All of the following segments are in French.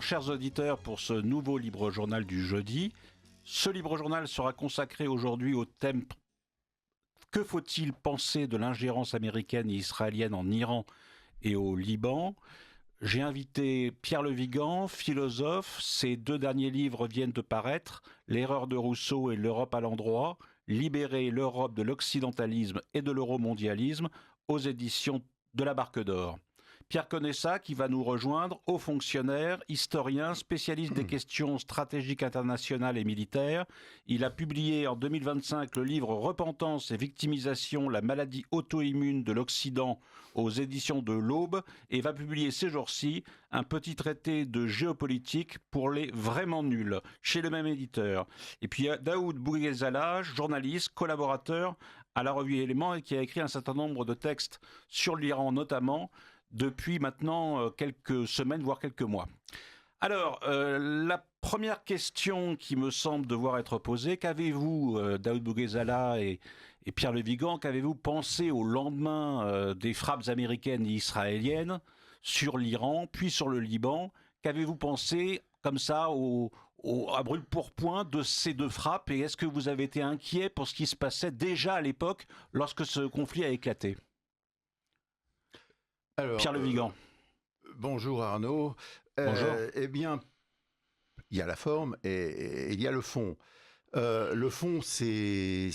Bonjour chers auditeurs pour ce nouveau Libre Journal du jeudi. Ce Libre Journal sera consacré aujourd'hui au thème que faut-il penser de l'ingérence américaine et israélienne en Iran et au Liban. J'ai invité Pierre Le Vigan, philosophe. Ses deux derniers livres viennent de paraître, L'erreur de Rousseau et L'Europe à l'endroit, Libérer l'Europe de l'occidentalisme et de l'euromondialisme aux éditions de la Barque d'Or. Pierre Conessa qui va nous rejoindre, haut fonctionnaire, historien, spécialiste des questions stratégiques internationales et militaires. Il a publié en 2025 le livre Repentance et victimisation, la maladie auto-immune de l'Occident aux éditions de l'Aube et va publier ces jours-ci un petit traité de géopolitique pour les vraiment nuls chez le même éditeur. Et puis Daoud Bouguezala, journaliste, collaborateur à la revue Éléments et qui a écrit un certain nombre de textes sur l'Iran notamment, depuis maintenant quelques semaines, voire quelques mois. Alors, la première question qui me semble devoir être posée, qu'avez-vous, Daoud Bouguezala et Pierre Le Vigan, qu'avez-vous pensé au lendemain des frappes américaines et israéliennes sur l'Iran, puis sur le Liban? Qu'avez-vous pensé, comme ça, à brûle-pourpoint de ces deux frappes? Et est-ce que vous avez été inquiet pour ce qui se passait déjà à l'époque, lorsque ce conflit a éclaté? Alors, Pierre Le Vigan. Bonjour Arnaud. Bonjour. Eh bien, il y a la forme et il y a le fond. Le fond, c'est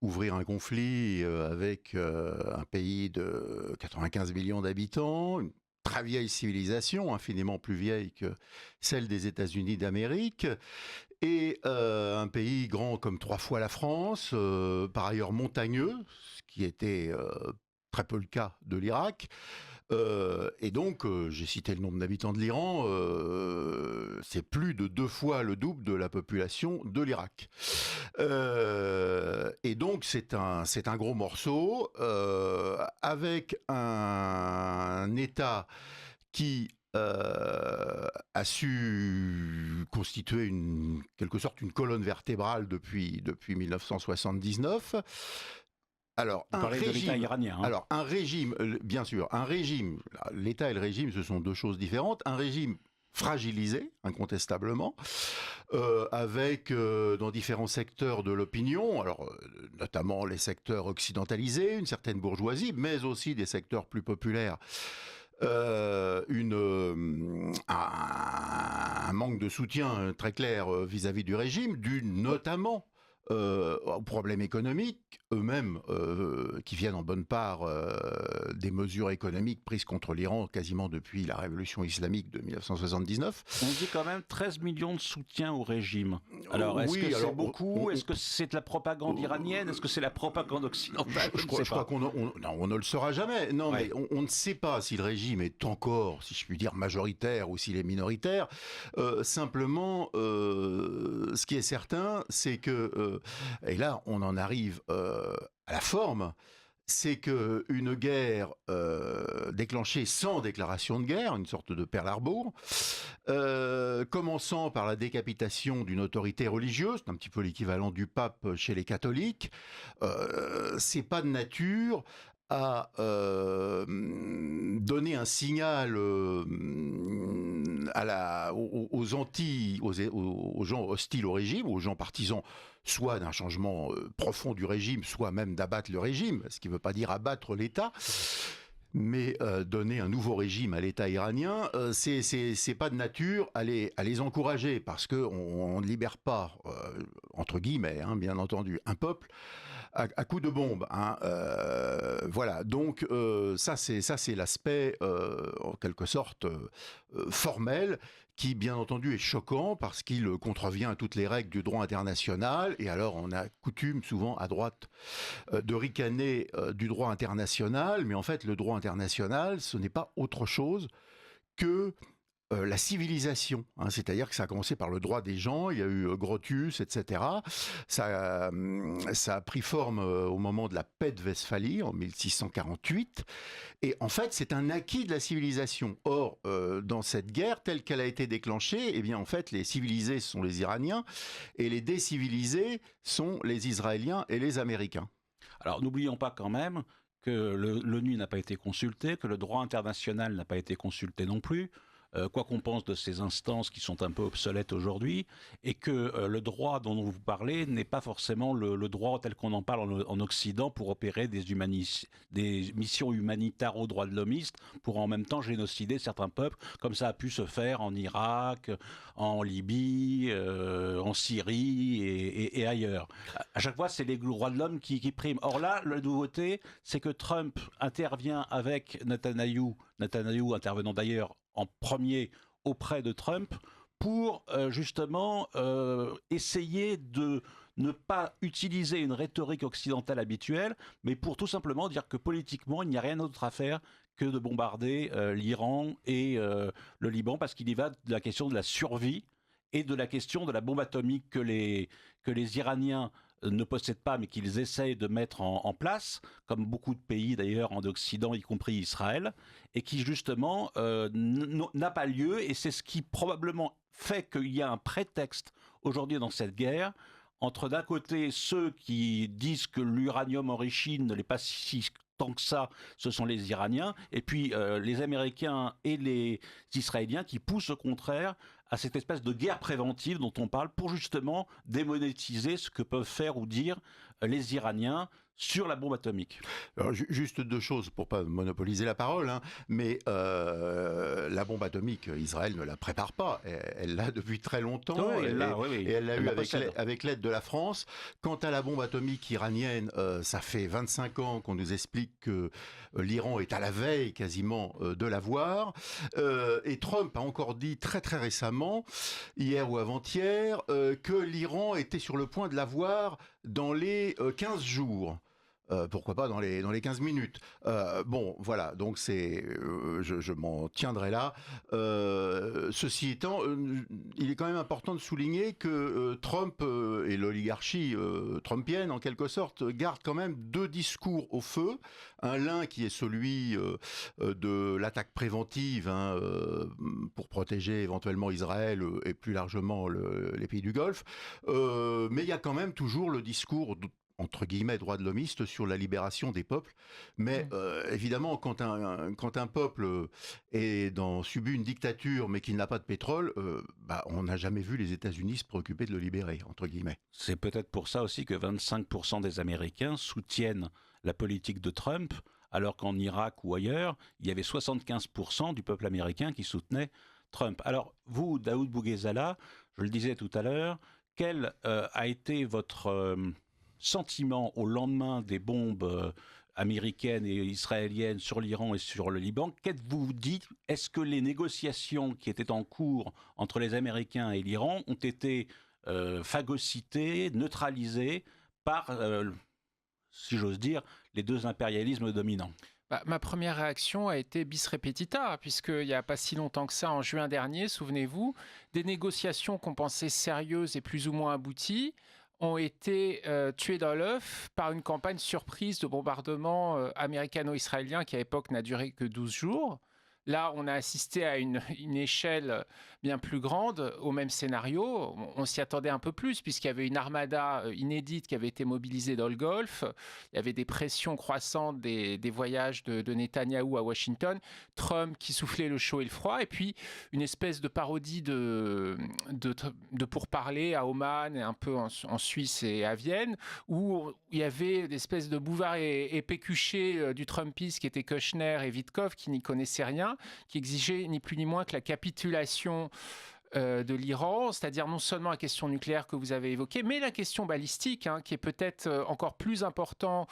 ouvrir un conflit avec un pays de 95 millions d'habitants, une très vieille civilisation, infiniment plus vieille que celle des États-Unis d'Amérique, et un pays grand comme 3 fois la France, par ailleurs montagneux, ce qui était très peu le cas de l'Irak. Et donc, j'ai cité le nombre d'habitants de l'Iran, c'est plus de 2 fois le double de la population de l'Irak. Et donc, c'est un gros morceau, avec un État qui a su constituer quelque sorte une colonne vertébrale depuis 1979. Alors, Vous parlez de l'État iranien. Alors, un régime, bien sûr, un régime, l'État et le régime, ce sont deux choses différentes. Un régime fragilisé, incontestablement, avec dans différents secteurs de l'opinion, alors notamment les secteurs occidentalisés, une certaine bourgeoisie, mais aussi des secteurs plus populaires, un manque de soutien très clair vis-à-vis du régime, dû notamment aux problèmes économiques, eux-mêmes qui viennent en bonne part des mesures économiques prises contre l'Iran quasiment depuis la révolution islamique de 1979. On dit quand même 13 millions de soutiens au régime. Alors, est-ce que c'est beaucoup? Est-ce que c'est de la propagande iranienne? Est-ce que c'est la propagande occidentale? Je crois qu'on ne le saura jamais. Non, ouais. Mais on ne sait pas si le régime est encore, si je puis dire, majoritaire ou s'il est minoritaire. Simplement, ce qui est certain, c'est que et là, on en arrive à la forme, c'est qu'une guerre déclenchée sans déclaration de guerre, une sorte de Pearl Harbor, commençant par la décapitation d'une autorité religieuse, c'est un petit peu l'équivalent du pape chez les catholiques, c'est pas de nature à donner un signal aux gens hostiles au régime, aux gens partisans, soit d'un changement profond du régime, soit même d'abattre le régime, ce qui ne veut pas dire abattre l'État. Mais donner un nouveau régime à l'État iranien, c'est pas de nature à les encourager, parce qu'on ne libère pas, entre guillemets, hein, bien entendu, un peuple à coups de bombe. Hein, voilà, donc ça c'est l'aspect, en quelque sorte, formel, qui bien entendu est choquant parce qu'il contrevient à toutes les règles du droit international. Et alors on a coutume souvent à droite de ricaner du droit international, mais en fait le droit international ce n'est pas autre chose que la civilisation, hein, c'est-à-dire que ça a commencé par le droit des gens, il y a eu Grotius, etc. Ça a pris forme au moment de la paix de Westphalie en 1648, et en fait c'est un acquis de la civilisation. Or, dans cette guerre telle qu'elle a été déclenchée, eh bien en fait les civilisés sont les Iraniens, et les décivilisés sont les Israéliens et les Américains. Alors n'oublions pas quand même que l'ONU n'a pas été consultée, que le droit international n'a pas été consulté non plus. quoi qu'on pense de ces instances qui sont un peu obsolètes aujourd'hui, et que le droit dont vous parlez n'est pas forcément le droit tel qu'on en parle en Occident pour opérer des missions humanitaires aux droits de l'homiste, pour en même temps génocider certains peuples, comme ça a pu se faire en Irak, en Libye, en Syrie et ailleurs. À chaque fois, c'est les droits de l'homme qui priment. Or là, la nouveauté, c'est que Trump intervient avec Netanyahou intervenant d'ailleurs en premier auprès de Trump, pour justement essayer de ne pas utiliser une rhétorique occidentale habituelle, mais pour tout simplement dire que politiquement, il n'y a rien d'autre à faire que de bombarder l'Iran et le Liban, parce qu'il y va de la question de la survie et de la question de la bombe atomique que les Iraniens ne possèdent pas, mais qu'ils essayent de mettre en place, comme beaucoup de pays d'ailleurs en Occident, y compris Israël, et qui justement n'a pas lieu, et c'est ce qui probablement fait qu'il y a un prétexte aujourd'hui dans cette guerre, entre d'un côté ceux qui disent que l'uranium enrichi ne l'est pas si tant que ça, ce sont les Iraniens, et puis les Américains et les Israéliens qui poussent au contraire à cette espèce de guerre préventive dont on parle pour justement démonétiser ce que peuvent faire ou dire les Iraniens sur la bombe atomique. Alors, juste deux choses pour pas monopoliser la parole, hein, mais la bombe atomique, Israël ne la prépare pas. Elle l'a depuis très longtemps, oui, et elle l'a eu avec l'aide de la France. Quant à la bombe atomique iranienne, ça fait 25 ans qu'on nous explique que l'Iran est à la veille quasiment de l'avoir. Et Trump a encore dit très très récemment, hier ou avant-hier, que l'Iran était sur le point de l'avoir dans les 15 jours. Pourquoi pas dans les 15 minutes. Bon, voilà, donc je m'en tiendrai là. Ceci étant, il est quand même important de souligner que Trump et l'oligarchie trumpienne, en quelque sorte, gardent quand même deux discours au feu. L'un qui est celui de l'attaque préventive, pour protéger éventuellement Israël et plus largement les pays du Golfe. Mais il y a quand même toujours le discours entre guillemets, droits de l'homiste sur la libération des peuples. Mais évidemment, quand un peuple subit une dictature, mais qu'il n'a pas de pétrole, on n'a jamais vu les États-Unis se préoccuper de le libérer, entre guillemets. C'est peut-être pour ça aussi que 25% des Américains soutiennent la politique de Trump, alors qu'en Irak ou ailleurs, il y avait 75% du peuple américain qui soutenait Trump. Alors, vous, Daoud Bouguezala, je le disais tout à l'heure, quel a été votre sentiment au lendemain des bombes américaines et israéliennes sur l'Iran et sur le Liban? Qu'êtes-vous dit? Est-ce que les négociations qui étaient en cours entre les Américains et l'Iran ont été phagocytées, neutralisées par, si j'ose dire, les deux impérialismes dominants? Ma première réaction a été bis repetita, puisqu'il n'y a pas si longtemps que ça, en juin dernier, souvenez-vous, des négociations qu'on pensait sérieuses et plus ou moins abouties ont été tués dans l'œuf par une campagne surprise de bombardement américano-israélien qui à l'époque n'a duré que 12 jours. Là, on a assisté à une échelle bien plus grande au même scénario. On s'y attendait un peu plus puisqu'il y avait une armada inédite qui avait été mobilisée dans le Golfe. Il y avait des pressions croissantes des voyages de Netanyahou à Washington, Trump qui soufflait le chaud et le froid, et puis une espèce de parodie de pourparlers à Oman et un peu en Suisse et à Vienne, où il y avait des espèces de bouvards et pécuchés du Trumpisme qui étaient Kushner et Witkoff qui n'y connaissaient rien, qui exigeait ni plus ni moins que la capitulation de l'Iran, c'est-à-dire non seulement la question nucléaire que vous avez évoquée, mais la question balistique, qui est peut-être encore plus important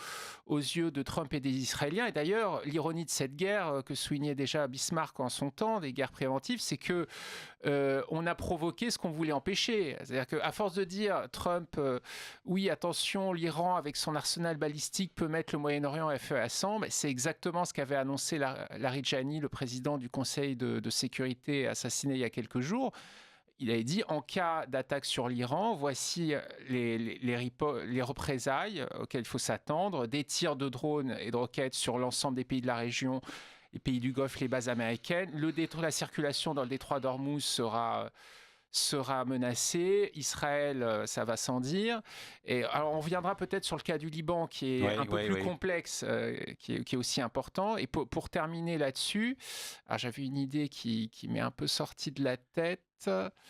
aux yeux de Trump et des Israéliens. Et d'ailleurs, l'ironie de cette guerre, que soulignait déjà Bismarck en son temps, des guerres préventives, c'est que on a provoqué ce qu'on voulait empêcher. C'est-à-dire qu'à force de dire Trump, oui, attention, l'Iran avec son arsenal balistique peut mettre le Moyen-Orient à feu et à sang, c'est exactement ce qu'avait annoncé Larijani, le président du Conseil de sécurité assassiné il y a quelques jours. Il avait dit, en cas d'attaque sur l'Iran, voici les représailles auxquelles il faut s'attendre, des tirs de drones et de roquettes sur l'ensemble des pays de la région, les pays du Golfe, les bases américaines. La circulation dans le détroit d'Ormuz sera sera menacé. Israël, ça va sans dire. Et alors, on reviendra peut-être sur le cas du Liban, qui est un peu plus complexe, qui est aussi important. Et pour terminer là-dessus, j'avais une idée qui m'est un peu sortie de la tête.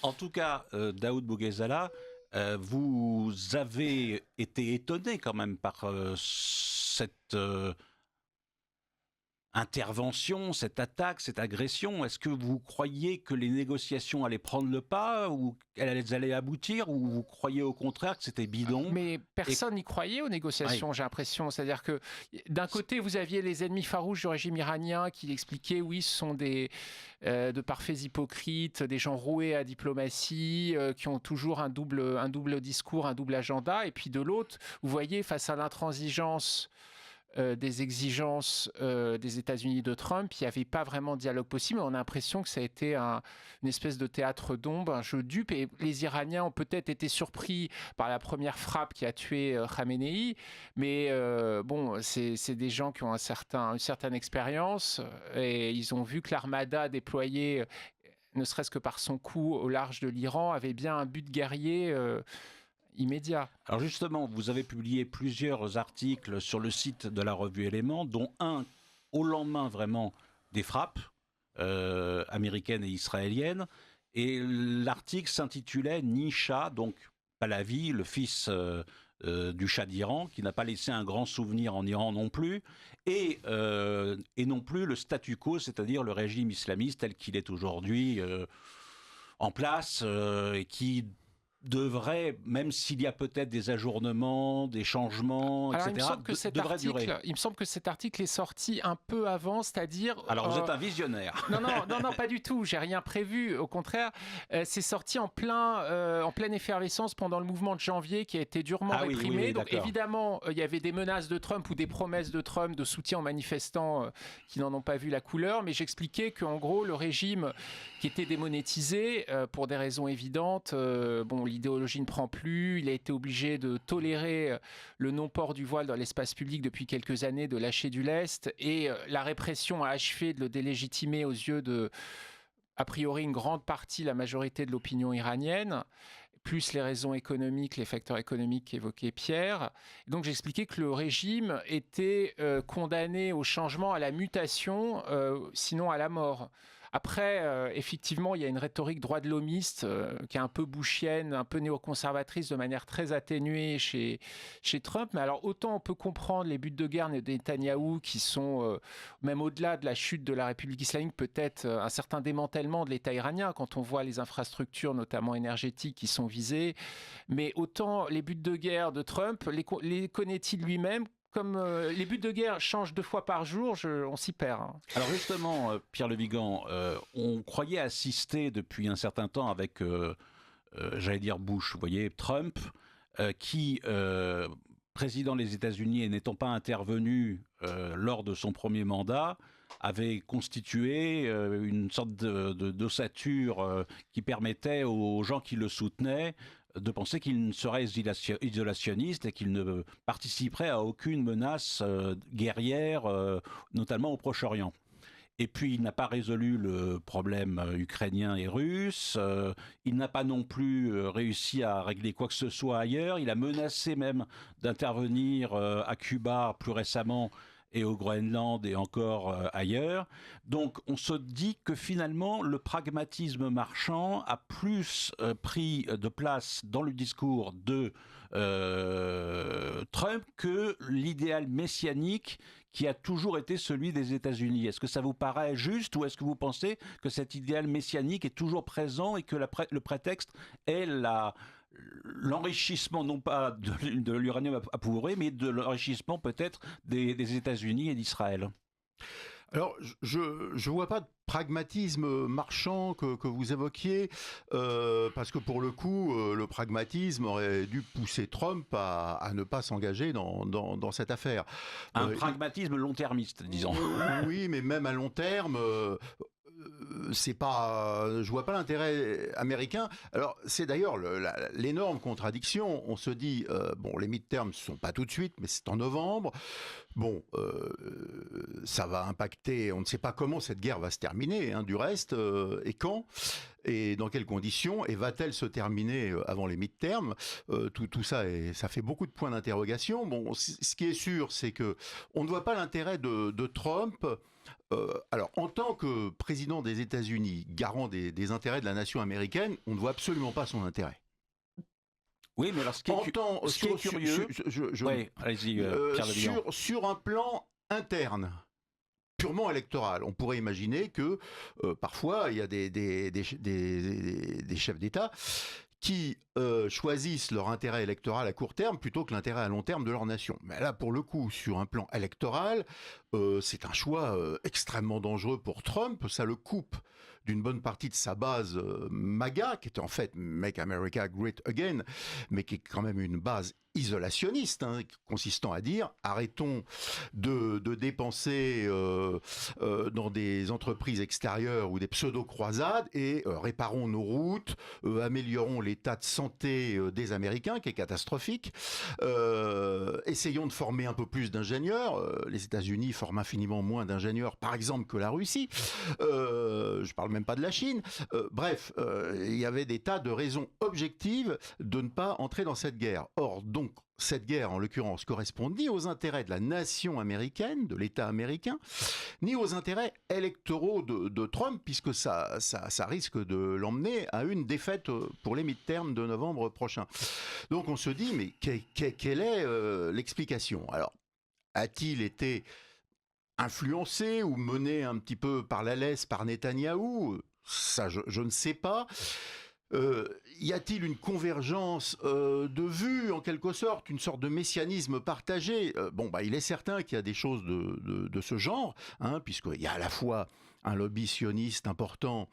En tout cas, Daoud Bouguezala, vous avez été étonné quand même par cette intervention, cette attaque, cette agression. Est-ce que vous croyez que les négociations allaient prendre le pas ou qu'elles allaient aboutir, ou vous croyez au contraire que c'était bidon? Mais personne n'y croyait aux négociations, j'ai l'impression. C'est-à-dire que d'un côté, vous aviez les ennemis farouches du régime iranien qui expliquaient, oui, ce sont de parfaits hypocrites, des gens roués à diplomatie, qui ont toujours un double discours, un double agenda. Et puis de l'autre, vous voyez, face à l'intransigeance des exigences des États-Unis de Trump, il n'y avait pas vraiment de dialogue possible. On a l'impression que ça a été une espèce de théâtre d'ombre, un jeu dupe. Et les Iraniens ont peut-être été surpris par la première frappe qui a tué Khamenei. Mais bon, c'est des gens qui ont une certaine expérience. Et ils ont vu que l'armada déployée, ne serait-ce que par son coup au large de l'Iran, avait bien un but guerrier immédiat. Alors justement, vous avez publié plusieurs articles sur le site de la revue Éléments, dont un au lendemain vraiment des frappes américaines et israéliennes. Et l'article s'intitulait « Nisha », donc Pahlavi, le fils du Shah d'Iran, qui n'a pas laissé un grand souvenir en Iran non plus, et non plus le statu quo, c'est-à-dire le régime islamiste tel qu'il est aujourd'hui en place, et qui devrait, même s'il y a peut-être des ajournements, des changements, alors, etc., devrait durer. Il me semble que cet article est sorti un peu avant, c'est-à-dire... Alors, vous êtes un visionnaire. Non, pas du tout. J'ai rien prévu. Au contraire, c'est sorti en pleine effervescence pendant le mouvement de janvier qui a été durement réprimé. Oui, donc, évidemment, il y avait des menaces de Trump ou des promesses de Trump de soutien aux manifestants qui n'en ont pas vu la couleur. Mais j'expliquais qu'en gros, le régime qui était démonétisé pour des raisons évidentes, l'idéologie ne prend plus, il a été obligé de tolérer le non-port du voile dans l'espace public depuis quelques années, de lâcher du lest, et la répression a achevé de le délégitimer aux yeux de, a priori, une grande partie, la majorité de l'opinion iranienne, plus les raisons économiques, les facteurs économiques qu'évoquait Pierre. Donc j'expliquais que le régime était condamné au changement, à la mutation, sinon à la mort. Après, effectivement, il y a une rhétorique droit de l'homiste qui est un peu bushienne, un peu néoconservatrice, de manière très atténuée chez Trump. Mais alors, autant on peut comprendre les buts de guerre de Netanyahou qui sont, même au-delà de la chute de la République islamique, peut-être un certain démantèlement de l'État iranien, quand on voit les infrastructures, notamment énergétiques, qui sont visées. Mais autant les buts de guerre de Trump, les connaît-il lui-même ? Comme les buts de guerre changent 2 fois par jour, on s'y perd. Alors justement, Pierre Le Vigan, on croyait assister depuis un certain temps avec, j'allais dire Bush, vous voyez, Trump, qui, président des États-Unis et n'étant pas intervenu lors de son premier mandat, avait constitué une sorte d'ossature qui permettait aux gens qui le soutenaient de penser qu'il serait isolationniste et qu'il ne participerait à aucune menace guerrière, notamment au Proche-Orient. Et puis, il n'a pas résolu le problème ukrainien et russe. Il n'a pas non plus réussi à régler quoi que ce soit ailleurs. Il a menacé même d'intervenir à Cuba plus récemment et au Groenland et encore ailleurs. Donc on se dit que finalement le pragmatisme marchand a plus pris de place dans le discours de Trump que l'idéal messianique qui a toujours été celui des États-Unis. Est-ce que ça vous paraît juste ou est-ce que vous pensez que cet idéal messianique est toujours présent et que le prétexte est l'enrichissement non pas de l'uranium appauvri, mais de l'enrichissement peut-être des États-Unis et d'Israël? Alors, je ne vois pas de pragmatisme marchand que vous évoquiez, parce que pour le coup, le pragmatisme aurait dû pousser Trump à ne pas s'engager dans cette affaire. Un pragmatisme long-termiste, disons. Oui, mais même à long terme... je vois pas l'intérêt américain. Alors c'est d'ailleurs l'énorme contradiction. On se dit les midterms ne sont pas tout de suite, mais c'est en novembre. Bon, ça va impacter, on ne sait pas comment cette guerre va se terminer, hein, du reste, et quand, et dans quelles conditions, et va-t-elle se terminer avant les mi-termes. Tout ça, ça fait beaucoup de points d'interrogation. Bon, ce qui est sûr, c'est que on ne voit pas l'intérêt de Trump. Alors, en tant que président des États-Unis, garant des intérêts de la nation américaine, on ne voit absolument pas son intérêt. Oui, mais alors ce qui est curieux, ouais, allez-y, Pierre Lebihan. Sur un plan interne, purement électoral, on pourrait imaginer que parfois il y a des chefs d'État qui choisissent leur intérêt électoral à court terme plutôt que l'intérêt à long terme de leur nation. Mais là, pour le coup, sur un plan électoral, c'est un choix extrêmement dangereux pour Trump. Ça le coupe d'une bonne partie de sa base MAGA, qui était en fait Make America Great Again, mais qui est quand même une base isolationniste, hein, consistant à dire arrêtons de dépenser dans des entreprises extérieures ou des pseudo-croisades et réparons nos routes, améliorons l'état de santé des Américains, qui est catastrophique, essayons de former un peu plus d'ingénieurs. Les États-Unis forment infiniment moins d'ingénieurs, par exemple, que la Russie. Je parle même pas de la Chine. Bref, il y avait des tas de raisons objectives de ne pas entrer dans cette guerre. Or, donc, cette guerre, en l'occurrence, correspond ni aux intérêts de la nation américaine, de l'État américain, ni aux intérêts électoraux de Trump, puisque ça risque de l'emmener à une défaite pour les mi-termes de novembre prochain. Donc on se dit, mais quelle est l'explication ? Alors, a-t-il été influencé ou mené un petit peu par la laisse par Netanyahou ? Ça, je ne sais pas. Y a-t-il une convergence de vues, en quelque sorte, une sorte de messianisme partagé ? Il est certain qu'il y a des choses de ce genre, hein, puisqu'il y a à la fois un lobby sioniste important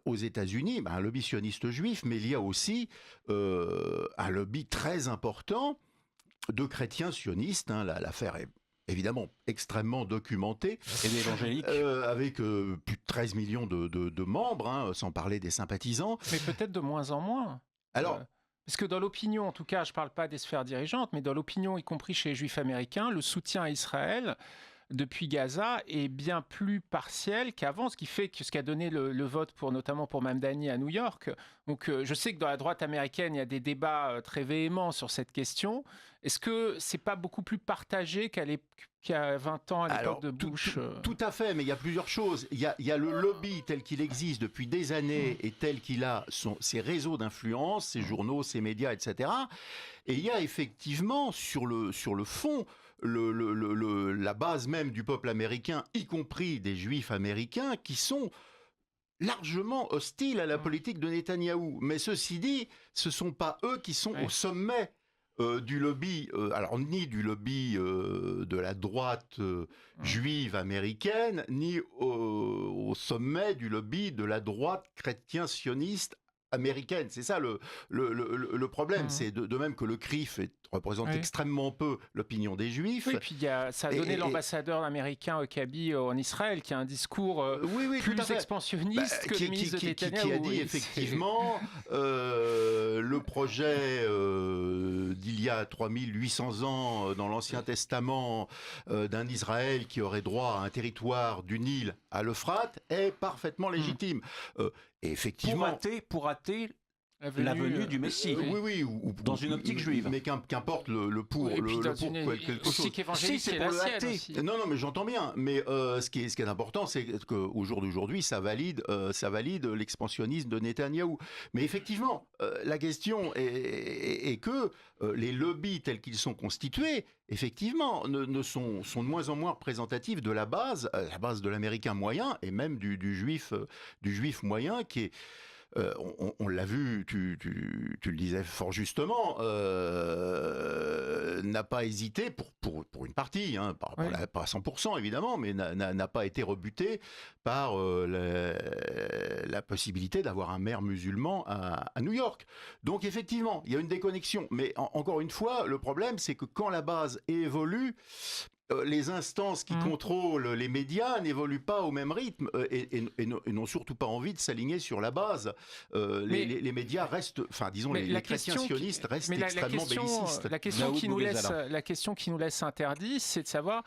aux États-Unis, un lobby sioniste juif, mais il y a aussi un lobby très important de chrétiens sionistes. Hein, l'affaire est évidemment extrêmement documentée. Et d'évangéliques. Avec plus de 13 millions de membres, hein, sans parler des sympathisants. Mais peut-être de moins en moins. Alors, parce que dans l'opinion, en tout cas, je ne parle pas des sphères dirigeantes, mais dans l'opinion, y compris chez les juifs américains, le soutien à Israël depuis Gaza est bien plus partiel qu'avant, ce qui fait que ce qui a donné le vote notamment pour Mamdani à New York. Donc je sais que dans la droite américaine, il y a des débats très véhéments sur cette question. Est-ce que c'est pas beaucoup plus partagé qu'il y a 20 ans à l'époque de Bush? Tout à fait, mais il y a plusieurs choses. Il y a le lobby tel qu'il existe depuis des années et tel qu'il a ses réseaux d'influence, ses journaux, ses médias, etc. Et il y a effectivement sur le fond la base même du peuple américain, y compris des juifs américains, qui sont largement hostiles à la politique de Netanyahou. Mais ceci dit, ce ne sont pas eux qui sont au sommet du lobby, alors ni du lobby de la droite juive américaine, ni au sommet du lobby de la droite chrétien-sioniste américaine. C'est ça le problème. C'est de même que le CRIF représente extrêmement peu l'opinion des Juifs. Oui, puis ça a donné l'ambassadeur américain Kabi en Israël, qui a un discours plus expansionniste que le ministre de Netanyahou. Qui a dit effectivement le projet d'il y a 3800 ans dans l'Ancien Testament d'un Israël qui aurait droit à un territoire du Nil à l'Euphrate est parfaitement légitime. Et effectivement, pour rater la venue du Messie. Oui, dans une optique juive. Mais qu'importe le pour, quelque chose. Si, c'est pour le athée. Non, mais j'entends bien. Mais ce qui est important, c'est qu'au jour d'aujourd'hui, ça valide l'expansionnisme de Netanyahou. Mais effectivement, la question est que les lobbies tels qu'ils sont constitués, effectivement, sont de moins en moins représentatifs de la base de l'Américain moyen et même du juif moyen qui est... on l'a vu, tu le disais fort justement, n'a pas hésité pour une partie, hein, pas à 100% évidemment, mais n'a pas été rebuté par la possibilité d'avoir un maire musulman à New York. Donc effectivement, il y a une déconnexion. Mais encore une fois, le problème, c'est que quand la base évolue, les instances qui contrôlent les médias n'évoluent pas au même rythme et n'ont surtout pas envie de s'aligner sur la base. Les médias restent, enfin disons, les chrétiens sionistes restent extrêmement bellicistes. La question qui nous laisse interdits, c'est de savoir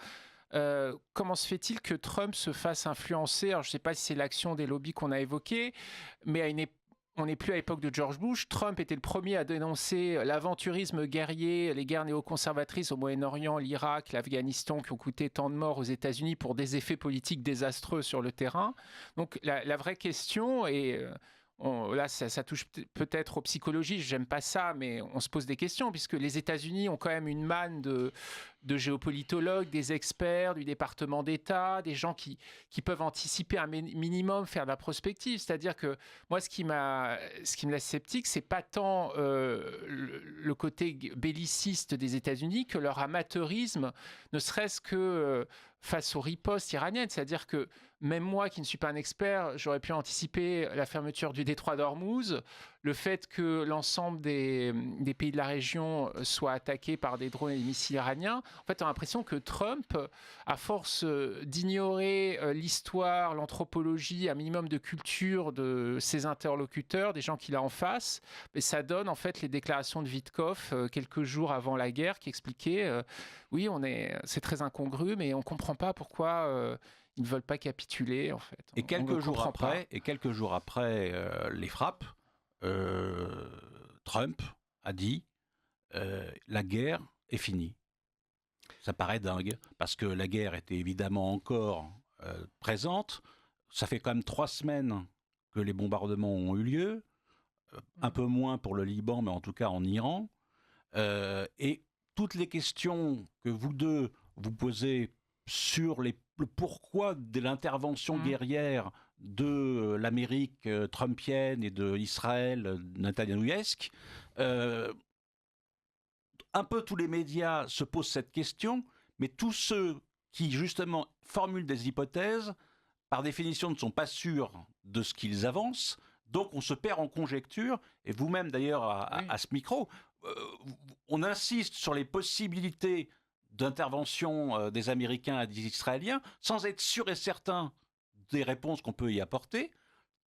comment se fait-il que Trump se fasse influencer. Alors, je ne sais pas si c'est l'action des lobbies qu'on a évoquées, mais on n'est plus à l'époque de George Bush. Trump était le premier à dénoncer l'aventurisme guerrier, les guerres néoconservatrices au Moyen-Orient, l'Irak, l'Afghanistan, qui ont coûté tant de morts aux États-Unis pour des effets politiques désastreux sur le terrain. Donc la vraie question est... là, ça touche peut-être aux psychologies, j'aime pas ça, mais on se pose des questions, puisque les États-Unis ont quand même une manne de géopolitologues, des experts, du département d'État, des gens qui peuvent anticiper un minimum, faire de la prospective. C'est-à-dire que moi, ce qui me laisse sceptique, c'est pas tant le côté belliciste des États-Unis que leur amateurisme, ne serait-ce que face aux ripostes iraniennes. C'est-à-dire que même moi, qui ne suis pas un expert, j'aurais pu anticiper la fermeture du détroit d'Ormuz, le fait que l'ensemble des pays de la région soient attaqués par des drones et des missiles iraniens. En fait, on a l'impression que Trump, à force d'ignorer l'histoire, l'anthropologie, un minimum de culture de ses interlocuteurs, des gens qu'il a en face, mais ça donne en fait les déclarations de Witkoff quelques jours avant la guerre qui expliquaient oui, c'est très incongru, mais on ne comprend pas pourquoi... ils ne veulent pas capituler, en fait. Et quelques jours après les frappes, Trump a dit la guerre est finie. Ça paraît dingue, parce que la guerre était évidemment encore présente. Ça fait quand même 3 semaines que les bombardements ont eu lieu, un peu moins pour le Liban, mais en tout cas en Iran. Et toutes les questions que vous deux vous posez sur le pourquoi de l'intervention guerrière de l'Amérique trumpienne et de Israël netanyahouesque, un peu tous les médias se posent cette question, mais tous ceux qui justement formulent des hypothèses, par définition ne sont pas sûrs de ce qu'ils avancent, donc on se perd en conjecture, et vous-même d'ailleurs à ce micro, on insiste sur les possibilités d'intervention des Américains et des Israéliens, sans être sûr et certain des réponses qu'on peut y apporter,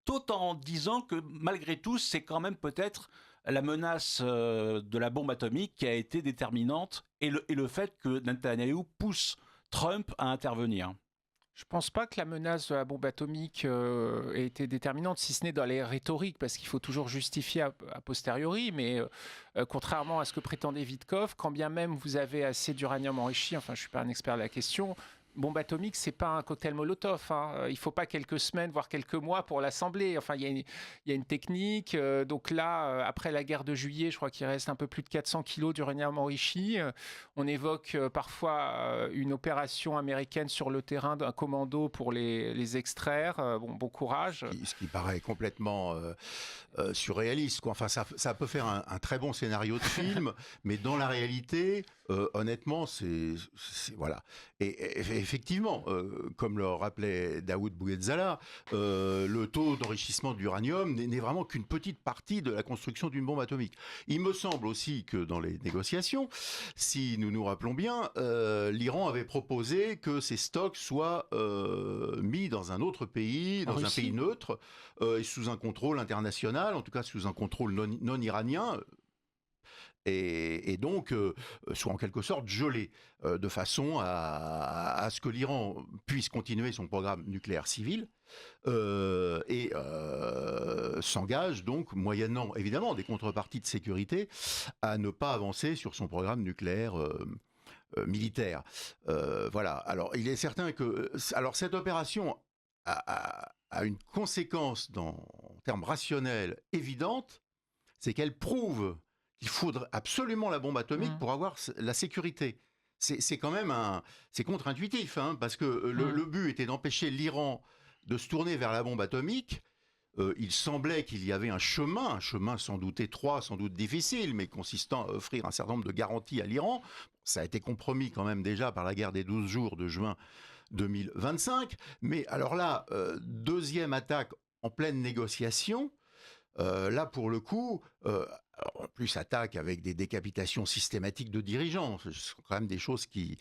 tout en disant que malgré tout, c'est quand même peut-être la menace de la bombe atomique qui a été déterminante et le fait que Netanyahou pousse Trump à intervenir. Je ne pense pas que la menace de la bombe atomique ait été déterminante, si ce n'est dans les rhétoriques, parce qu'il faut toujours justifier a posteriori, mais contrairement à ce que prétendait Witkoff, quand bien même vous avez assez d'uranium enrichi, enfin je ne suis pas un expert de la question, bombe atomique, c'est pas un cocktail Molotov. Hein. Il faut pas quelques semaines, voire quelques mois pour l'assembler. Enfin, il y a une technique. Donc là, après la guerre de juillet, je crois qu'il reste un peu plus de 400 kilos d'uranium enrichi. On évoque parfois une opération américaine sur le terrain d'un commando pour les extraire. Bon courage. Ce qui paraît complètement surréaliste, quoi. Enfin, ça peut faire un très bon scénario de film, mais dans la réalité, honnêtement, c'est voilà. Et effectivement, comme le rappelait Daoud Bouguedzala, le taux d'enrichissement de l'uranium n'est vraiment qu'une petite partie de la construction d'une bombe atomique. Il me semble aussi que dans les négociations, si nous nous rappelons bien, l'Iran avait proposé que ces stocks soient mis dans un autre pays, dans un pays neutre, et sous un contrôle international, en tout cas sous un contrôle non iranien. Et donc soit en quelque sorte gelé, de façon à ce que l'Iran puisse continuer son programme nucléaire civil et s'engage donc, moyennant évidemment des contreparties de sécurité, à ne pas avancer sur son programme nucléaire militaire. Voilà. Alors il est certain que cette opération a une conséquence en termes rationnels évidente, c'est qu'elle prouve qu'il faudrait absolument la bombe atomique pour avoir la sécurité. C'est quand même c'est contre-intuitif, hein, parce que le but était d'empêcher l'Iran de se tourner vers la bombe atomique. Il semblait qu'il y avait un chemin sans doute étroit, sans doute difficile, mais consistant à offrir un certain nombre de garanties à l'Iran. Ça a été compromis quand même déjà par la guerre des 12 jours de juin 2025. Mais alors là, deuxième attaque en pleine négociation. Là, pour le coup, en plus attaque avec des décapitations systématiques de dirigeants. Ce sont quand même des choses qui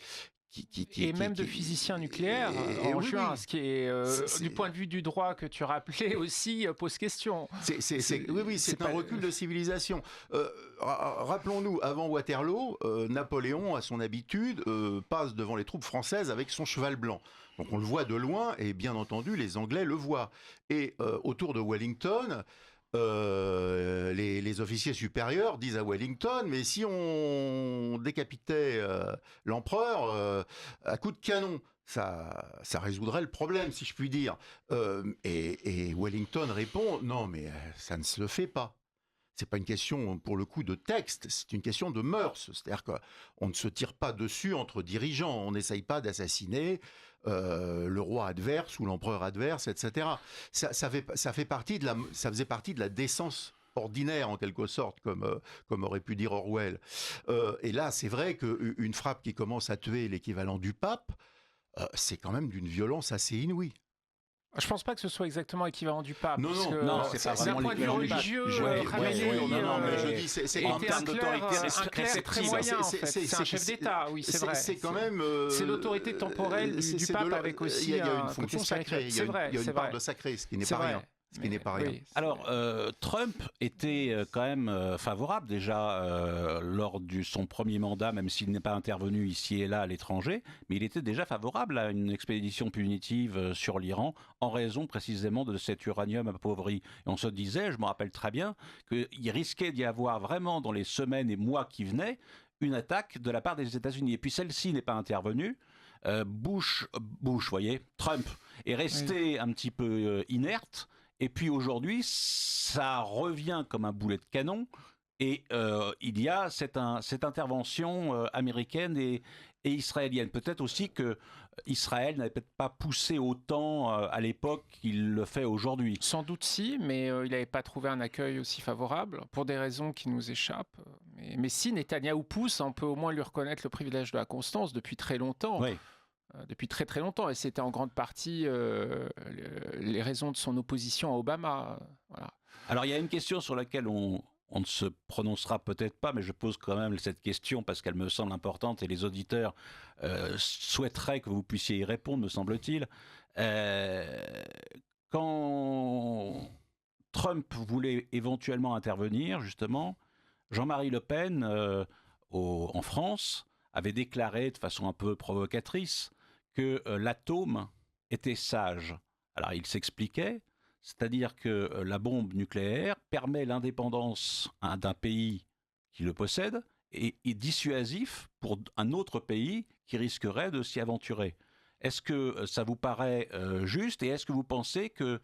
et même de physiciens nucléaires en juin, ce qui est, du point de vue du droit que tu rappelais aussi, pose question. C'est un recul de civilisation. Rappelons-nous, avant Waterloo, Napoléon, à son habitude, passe devant les troupes françaises avec son cheval blanc. Donc on le voit de loin, et bien entendu, les Anglais le voient. Et autour de Wellington, les officiers supérieurs disent à Wellington, mais si on décapitait l'empereur à coups de canon, ça résoudrait le problème, si je puis dire. Et Wellington répond, non, mais ça ne se le fait pas. C'est pas une question, pour le coup, de texte, c'est une question de mœurs. C'est-à-dire qu'on ne se tire pas dessus entre dirigeants, on n'essaye pas d'assassiner le roi adverse ou l'empereur adverse, etc. Ça faisait partie de la décence ordinaire, en quelque sorte, comme aurait pu dire Orwell. Et là, c'est vrai qu'une frappe qui commence à tuer l'équivalent du pape, c'est quand même d'une violence assez inouïe. Je pense pas que ce soit exactement équivalent du pape. Non, c'est pas vraiment point de vue religieux. Je dis, c'est en termes d'autorité très moyen, en fait. C'est un chef d'État, oui, c'est vrai. C'est quand même. C'est l'autorité temporelle du pape avec aussi. Il y a une fonction sacrée. Il y a une part de sacré, ce qui n'est pas rien. Oui. Alors, Trump était quand même favorable déjà lors de son premier mandat, même s'il n'est pas intervenu ici et là à l'étranger, mais il était déjà favorable à une expédition punitive sur l'Iran en raison précisément de cet uranium appauvri. Et on se disait, je me rappelle très bien, qu'il risquait d'y avoir vraiment dans les semaines et mois qui venaient une attaque de la part des États-Unis. Et puis celle-ci n'est pas intervenue. Trump est resté un petit peu inerte. Et puis aujourd'hui, ça revient comme un boulet de canon et il y a cette intervention américaine et israélienne. Peut-être aussi que Israël n'avait peut-être pas poussé autant à l'époque qu'il le fait aujourd'hui. Sans doute si, mais il n'avait pas trouvé un accueil aussi favorable pour des raisons qui nous échappent. Mais si Netanyahou pousse, on peut au moins lui reconnaître le privilège de la constance depuis très longtemps. Oui. Depuis très très longtemps, et c'était en grande partie les raisons de son opposition à Obama. Voilà. Alors il y a une question sur laquelle on ne se prononcera peut-être pas, mais je pose quand même cette question parce qu'elle me semble importante et les auditeurs souhaiteraient que vous puissiez y répondre, me semble-t-il. Quand Trump voulait éventuellement intervenir, justement, Jean-Marie Le Pen, en France, avait déclaré de façon un peu provocatrice que l'atome était sage. Alors il s'expliquait, c'est-à-dire que la bombe nucléaire permet l'indépendance d'un pays qui le possède et est dissuasif pour un autre pays qui risquerait de s'y aventurer. Est-ce que ça vous paraît juste et est-ce que vous pensez que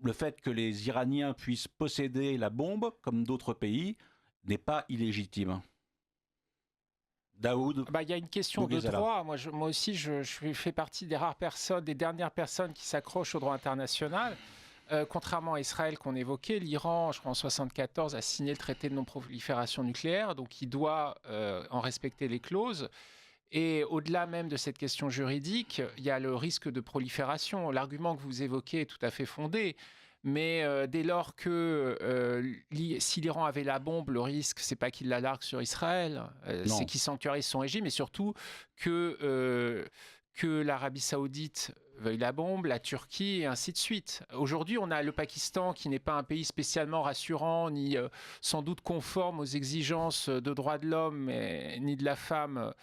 le fait que les Iraniens puissent posséder la bombe, comme d'autres pays, n'est pas illégitime ? Daoud. Il y a une question de droit. Moi aussi, je fais partie des rares personnes, des dernières personnes qui s'accrochent au droit international. Contrairement à Israël qu'on évoquait, l'Iran, je crois en 1974, a signé le traité de non-prolifération nucléaire, donc il doit en respecter les clauses. Et au-delà même de cette question juridique, il y a le risque de prolifération. L'argument que vous évoquez est tout à fait fondé. Mais dès lors que si l'Iran avait la bombe, le risque, c'est pas qu'il la largue sur Israël, c'est qu'il sanctuarise son régime, et surtout que l'Arabie Saoudite veuille la bombe, la Turquie, et ainsi de suite. Aujourd'hui, on a le Pakistan qui n'est pas un pays spécialement rassurant, ni sans doute conforme aux exigences de droits de l'homme, ni de la femme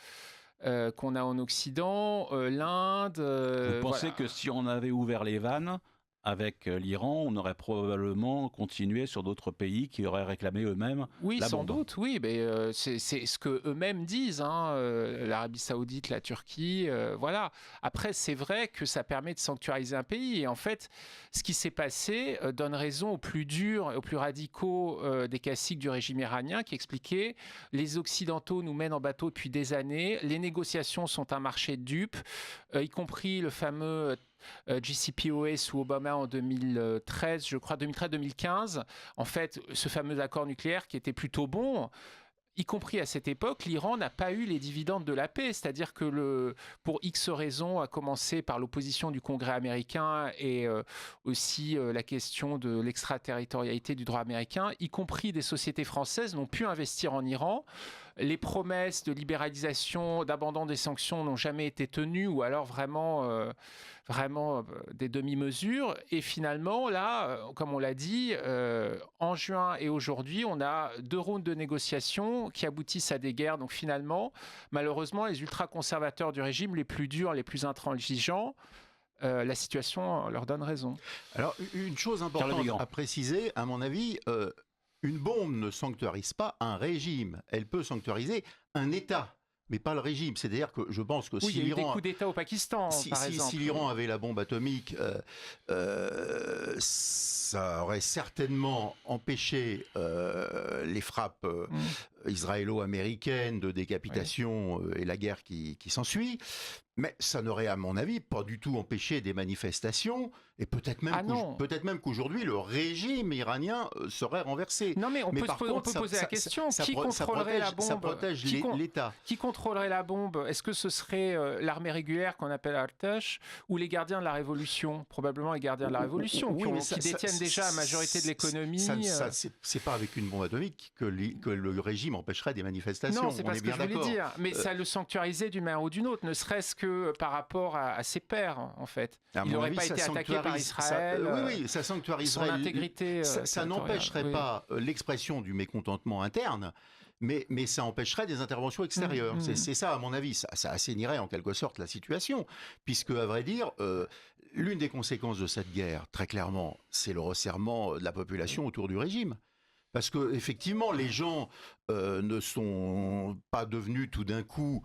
qu'on a en Occident, l'Inde... Vous pensez que si on avait ouvert les vannes avec l'Iran, on aurait probablement continué sur d'autres pays qui auraient réclamé eux-mêmes la bombe. Oui, sans doute, oui. Mais c'est ce qu'eux-mêmes disent, l'Arabie Saoudite, la Turquie, voilà. Après, c'est vrai que ça permet de sanctuariser un pays. Et en fait, ce qui s'est passé donne raison aux plus durs et aux plus radicaux des caciques du régime iranien qui expliquaient « Les Occidentaux nous mènent en bateau depuis des années, les négociations sont un marché de dupes, y compris le fameux... JCPOA sous Obama en 2013, je crois 2013-2015, en fait, ce fameux accord nucléaire qui était plutôt bon, y compris à cette époque, l'Iran n'a pas eu les dividendes de la paix, c'est-à-dire que pour X raisons, à commencer par l'opposition du Congrès américain et aussi la question de l'extraterritorialité du droit américain, y compris des sociétés françaises n'ont pu investir en Iran. les promesses de libéralisation, d'abandon des sanctions n'ont jamais été tenues, ou alors vraiment des demi-mesures. Et finalement, là, comme on l'a dit, en juin et aujourd'hui, on a 2 rounds de négociations qui aboutissent à des guerres. Donc finalement, malheureusement, les ultra-conservateurs du régime, les plus durs, les plus intransigeants, la situation leur donne raison. Alors, une chose importante à préciser, à mon avis, une bombe ne sanctuarise pas un régime. Elle peut sanctuariser un État, mais pas le régime. C'est-à-dire que je pense que si l'Iran... il y a eu des coups d'État au Pakistan, par exemple. Si l'Iran avait la bombe atomique, ça aurait certainement empêché les frappes israélo-américaines de décapitation et la guerre qui s'ensuit. Mais ça n'aurait, à mon avis, pas du tout empêché des manifestations, et peut-être même qu'aujourd'hui, le régime iranien serait renversé. Non, mais on peut poser la question, qui contrôlerait la bombe ? Ça protège l'État. Qui contrôlerait la bombe ? Est-ce que ce serait l'armée régulière qu'on appelle Artesh, ou les gardiens de la Révolution ? Probablement les gardiens de la Révolution, qui détiennent déjà la majorité de l'économie. C'est pas avec une bombe atomique que le régime empêcherait des manifestations. Non, c'est pas ce que je voulais dire. Mais ça le sanctuarisait d'une manière ou d'une autre, ne serait-ce que par rapport à ses pairs, en fait. Il n'aurait pas été attaqué par Israël. Oui, ça sanctuariserait son intégrité. Ça n'empêcherait pas l'expression du mécontentement interne, mais ça empêcherait des interventions extérieures. C'est ça, à mon avis. Ça assainirait en quelque sorte la situation, puisque, à vrai dire, l'une des conséquences de cette guerre, très clairement, c'est le resserrement de la population autour du régime. Parce que effectivement, les gens ne sont pas devenus tout d'un coup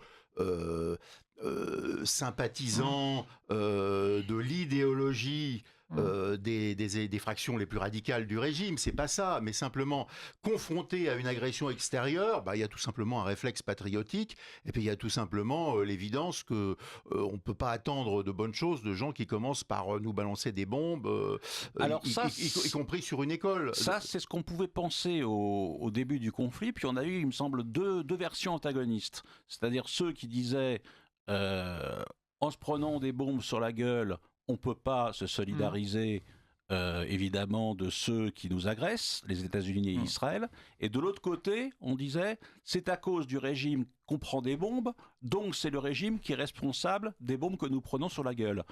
sympathisants de l'idéologie des fractions les plus radicales du régime. C'est pas ça, mais simplement confronté à une agression extérieure, il y a tout simplement un réflexe patriotique, et puis il y a tout simplement l'évidence que on peut pas attendre de bonnes choses de gens qui commencent par nous balancer des bombes, y compris sur une école. Ça, c'est ce qu'on pouvait penser au début du conflit, puis on a eu, il me semble, deux versions antagonistes. C'est-à-dire ceux qui disaient en se prenant des bombes sur la gueule, on ne peut pas se solidariser évidemment de ceux qui nous agressent, les États-Unis et Israël. Et de l'autre côté, on disait, c'est à cause du régime qu'on prend des bombes, donc c'est le régime qui est responsable des bombes que nous prenons sur la gueule.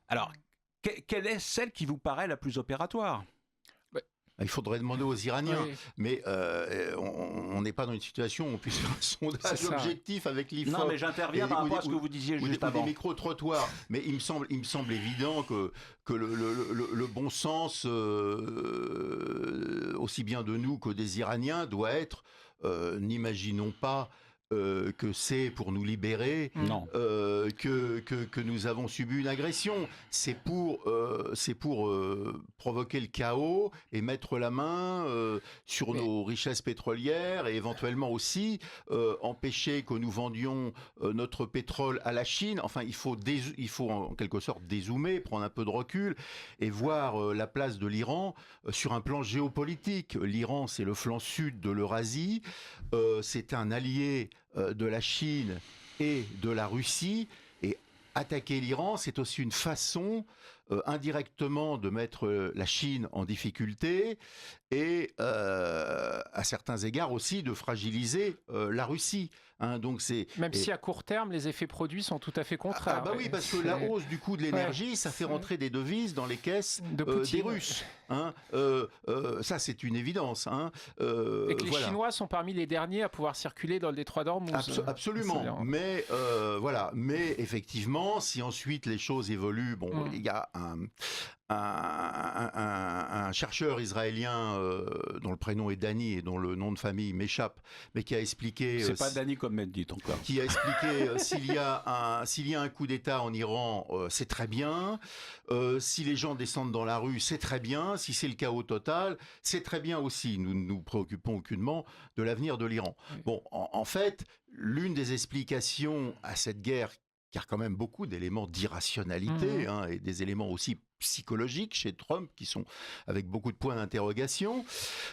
Alors, quelle est celle qui vous paraît la plus opératoire ? Il faudrait demander aux Iraniens, mais on n'est pas dans une situation où on puisse faire un sondage objectif avec l'IFOP. Non, mais j'interviens par rapport à ce que vous disiez juste avant. Des micro-trottoirs. Mais il me semble évident que le bon sens, aussi bien de nous que des Iraniens, doit être, n'imaginons pas que c'est pour nous libérer que nous avons subi une agression. C'est pour provoquer le chaos et mettre la main sur nos richesses pétrolières et éventuellement aussi empêcher que nous vendions notre pétrole à la Chine. Enfin, il faut en quelque sorte dézoomer, prendre un peu de recul et voir la place de l'Iran sur un plan géopolitique. L'Iran, c'est le flanc sud de l'Eurasie. C'est un allié de la Chine et de la Russie, et attaquer l'Iran, c'est aussi une façon indirectement de mettre la Chine en difficulté et à certains égards aussi de fragiliser la Russie. Donc Même si à court terme, les effets produits sont tout à fait contraires. Oui, parce que la hausse du coût de l'énergie, ça fait rentrer des devises dans les caisses des Russes. Ça, c'est une évidence. Et que les Chinois sont parmi les derniers à pouvoir circuler dans le détroit d'Ormuz. Absolument. Mais Mais effectivement, si ensuite les choses évoluent, il y a un chercheur israélien dont le prénom est Dani et dont le nom de famille m'échappe, mais qui a expliqué... C'est pas Dani comme Mendy, encore. Qui a expliqué s'il y a un coup d'État en Iran, c'est très bien. Si les gens descendent dans la rue, c'est très bien. Si c'est le chaos total, c'est très bien aussi. Nous ne nous préoccupons aucunement de l'avenir de l'Iran. Bon, en fait, l'une des explications à cette guerre, qui a quand même beaucoup d'éléments d'irrationalité et des éléments aussi psychologiques chez Trump qui sont avec beaucoup de points d'interrogation.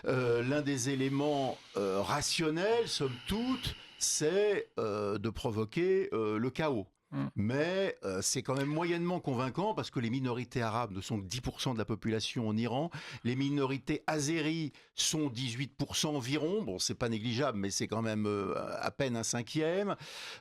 L'un des éléments rationnels, somme toute, c'est de provoquer le chaos. Mais c'est quand même moyennement convaincant parce que les minorités arabes ne sont que 10% de la population en Iran. Les minorités azéries sont 18% environ. Bon, c'est pas négligeable, mais c'est quand même à peine un cinquième.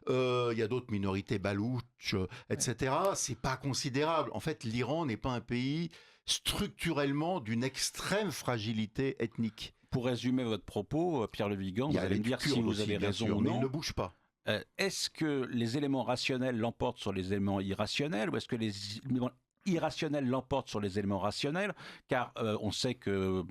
Il y a d'autres minorités balouches, etc. C'est pas considérable. En fait, l'Iran n'est pas un pays structurellement d'une extrême fragilité ethnique. Pour résumer votre propos, Pierre Le Vigan, vous allez me dire si vous avez raison ou mais non. il ne bouge pas. Est-ce que les éléments rationnels l'emportent sur les éléments irrationnels ou est-ce que les éléments irrationnels l'emportent sur les éléments rationnels? Car on sait que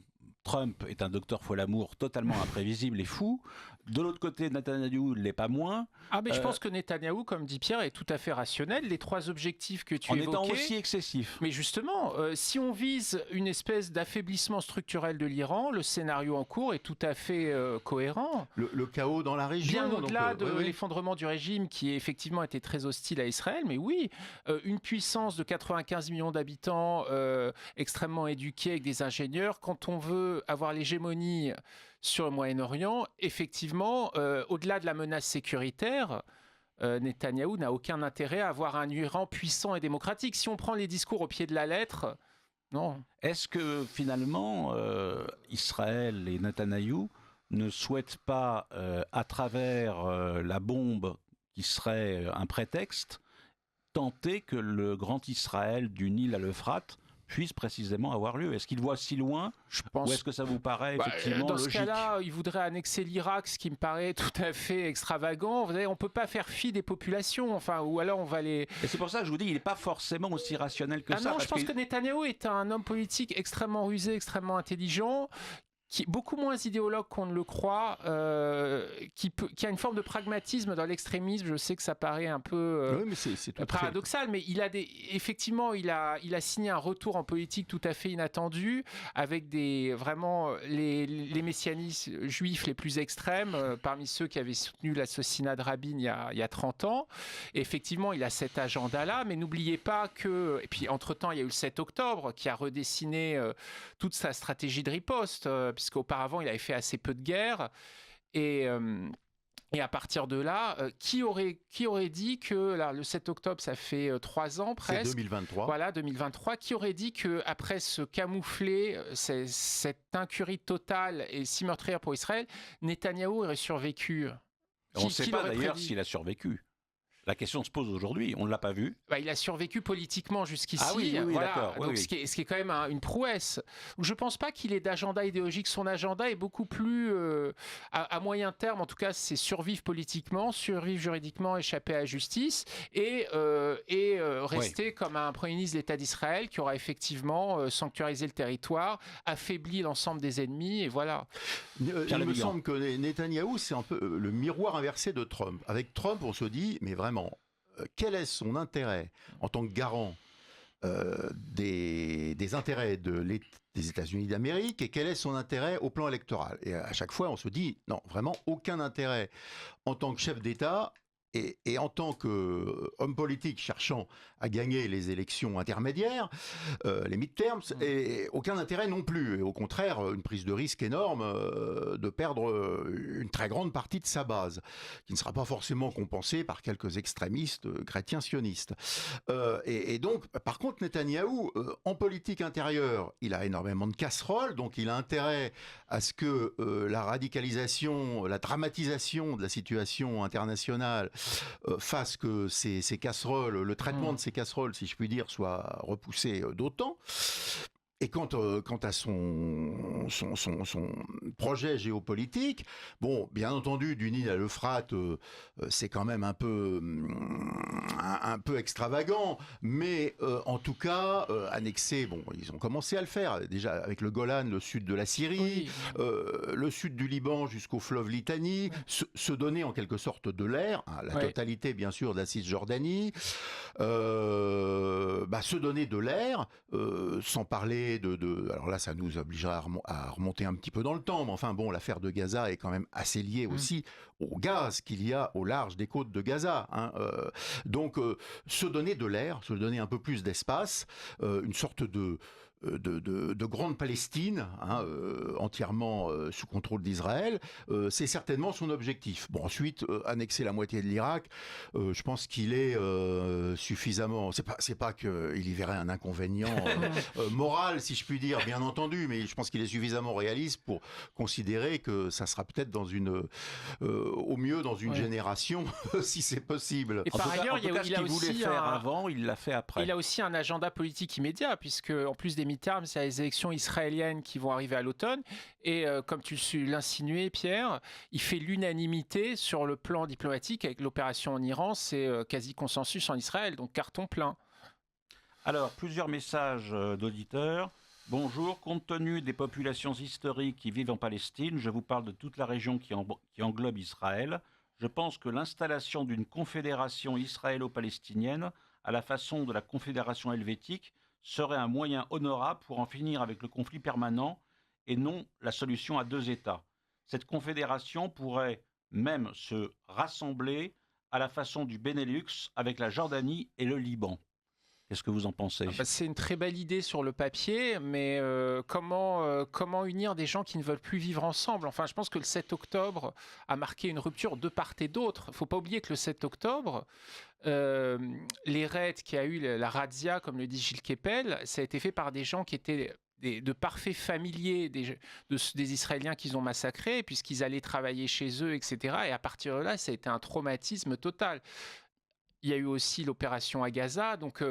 Trump est un docteur Folamour totalement imprévisible et fou. De l'autre côté, Netanyahou ne l'est pas moins. Ah, mais je pense que Netanyahou, comme dit Pierre, est tout à fait rationnel. Les trois objectifs que tu évoquais... En étant aussi excessif. Mais justement, si on vise une espèce d'affaiblissement structurel de l'Iran, le scénario en cours est tout à fait cohérent. Le chaos dans la région. Bien au-delà de l'effondrement du régime qui effectivement été très hostile à Israël. Mais oui, une puissance de 95 millions d'habitants, extrêmement éduquée avec des ingénieurs, quand on veut avoir l'hégémonie sur le Moyen-Orient, effectivement, au-delà de la menace sécuritaire, Netanyahou n'a aucun intérêt à avoir un Iran puissant et démocratique. Si on prend les discours au pied de la lettre, non. Est-ce que finalement, Israël et Netanyahou ne souhaitent pas, à travers la bombe qui serait un prétexte, tenter que le grand Israël du Nil à l'Euphrate puisse précisément avoir lieu? Est-ce qu'il voit si loin? Je pense... Ou est-ce que ça vous paraît effectivement dans logique? ce cas-là, il voudrait annexer l'Irak, ce qui me paraît tout à fait extravagant. Vous savez, on ne peut pas faire fi des populations, enfin, ou alors on va les... Et c'est pour ça que je vous dis, il n'est pas forcément aussi rationnel que ça. Non, je pense que Netanyahou est un homme politique extrêmement rusé, extrêmement intelligent, qui est beaucoup moins idéologue qu'on ne le croit, qui a une forme de pragmatisme dans l'extrémisme. Je sais que ça paraît un peu oui, mais c'est paradoxal, mais effectivement, il a signé un retour en politique tout à fait inattendu, avec vraiment les messianistes juifs les plus extrêmes, parmi ceux qui avaient soutenu l'assassinat de Rabin il y a 30 ans. Et effectivement, il a cet agenda-là, mais n'oubliez pas que... Et puis, entre-temps, il y a eu le 7 octobre, qui a redessiné toute sa stratégie de riposte, puisqu'auparavant, il avait fait assez peu de guerre. Et à partir de là, qui aurait dit que là, le 7 octobre, ça fait 3 ans presque. C'est 2023. Voilà, 2023. Qui aurait dit qu'après ce camouflet, cette incurie totale et si meurtrière pour Israël, Netanyahou aurait survécu? On ne sait pas d'ailleurs s'il a survécu. La question se pose aujourd'hui, on ne l'a pas vu. Il a survécu politiquement jusqu'ici. Ah oui, voilà. D'accord. Donc, oui. Ce qui est quand même une prouesse. Je ne pense pas qu'il ait d'agenda idéologique. Son agenda est beaucoup plus, à moyen terme, en tout cas, c'est survivre politiquement, survivre juridiquement, échapper à la justice et rester comme un premier ministre de l'État d'Israël qui aura effectivement sanctuarisé le territoire, affaibli l'ensemble des ennemis, et voilà. Il me semble que Netanyahou, c'est un peu le miroir inversé de Trump. Avec Trump, on se dit, mais vraiment, quel est son intérêt en tant que garant des intérêts des États-Unis d'Amérique et quel est son intérêt au plan électoral? Et à chaque fois, on se dit, non, vraiment aucun intérêt en tant que chef d'État et en tant qu'homme politique cherchant à gagner les élections intermédiaires, les midterms, et aucun intérêt non plus. Et au contraire, une prise de risque énorme de perdre une très grande partie de sa base, qui ne sera pas forcément compensée par quelques extrémistes chrétiens sionistes. Et donc, par contre, Netanyahou, en politique intérieure, il a énormément de casseroles, donc il a intérêt à ce que la radicalisation, la dramatisation de la situation internationale fasse que ces casseroles, le traitement de ces casseroles, si je puis dire, soit repoussé d'autant. Et quant à son projet géopolitique, bon, bien entendu, du Nil à l'Euphrate, c'est quand même un peu extravagant, mais en tout cas, annexer, bon, ils ont commencé à le faire, déjà avec le Golan, le sud de la Syrie, le sud du Liban jusqu'au fleuve Litanie, se donner en quelque sorte de l'air, la totalité bien sûr de la Cisjordanie, se donner de l'air, sans parler alors là, ça nous obligera à remonter un petit peu dans le temps, mais enfin bon, l'affaire de Gaza est quand même assez liée aussi au gaz qu'il y a au large des côtes de Gaza. Donc, se donner de l'air, se donner un peu plus d'espace, une sorte de de grande Palestine, entièrement sous contrôle d'Israël. C'est certainement son objectif. Bon, ensuite, annexer la moitié de l'Irak, je pense qu'il est suffisamment... C'est pas qu'il y verrait un inconvénient moral, si je puis dire, bien entendu, mais je pense qu'il est suffisamment réaliste pour considérer que ça sera peut-être au mieux dans une génération, si c'est possible. Et par ailleurs, il il voulait faire avant, il l'a fait après. Il a aussi un agenda politique immédiat, puisque en plus des midterms, il y a les élections israéliennes qui vont arriver à l'automne. Et comme tu l'insinuais, Pierre, il fait l'unanimité sur le plan diplomatique avec l'opération en Iran. C'est quasi consensus en Israël, donc carton plein. Alors, plusieurs messages d'auditeurs. Bonjour, compte tenu des populations historiques qui vivent en Palestine, je vous parle de toute la région qui englobe Israël. Je pense que l'installation d'une confédération israélo-palestinienne à la façon de la confédération helvétique serait un moyen honorable pour en finir avec le conflit permanent et non la solution à 2 États. Cette confédération pourrait même se rassembler à la façon du Benelux avec la Jordanie et le Liban. Qu'est-ce que vous en pensez ? C'est une très belle idée sur le papier, mais comment unir des gens qui ne veulent plus vivre ensemble ? Enfin, je pense que le 7 octobre a marqué une rupture de part et d'autre. Il ne faut pas oublier que le 7 octobre, les raids qui a eu la razzia, comme le dit Gilles Kepel, ça a été fait par des gens qui étaient de parfaits familiers des Israéliens qu'ils ont massacrés, puisqu'ils allaient travailler chez eux, etc. Et à partir de là, ça a été un traumatisme total. Il y a eu aussi l'opération à Gaza. Donc,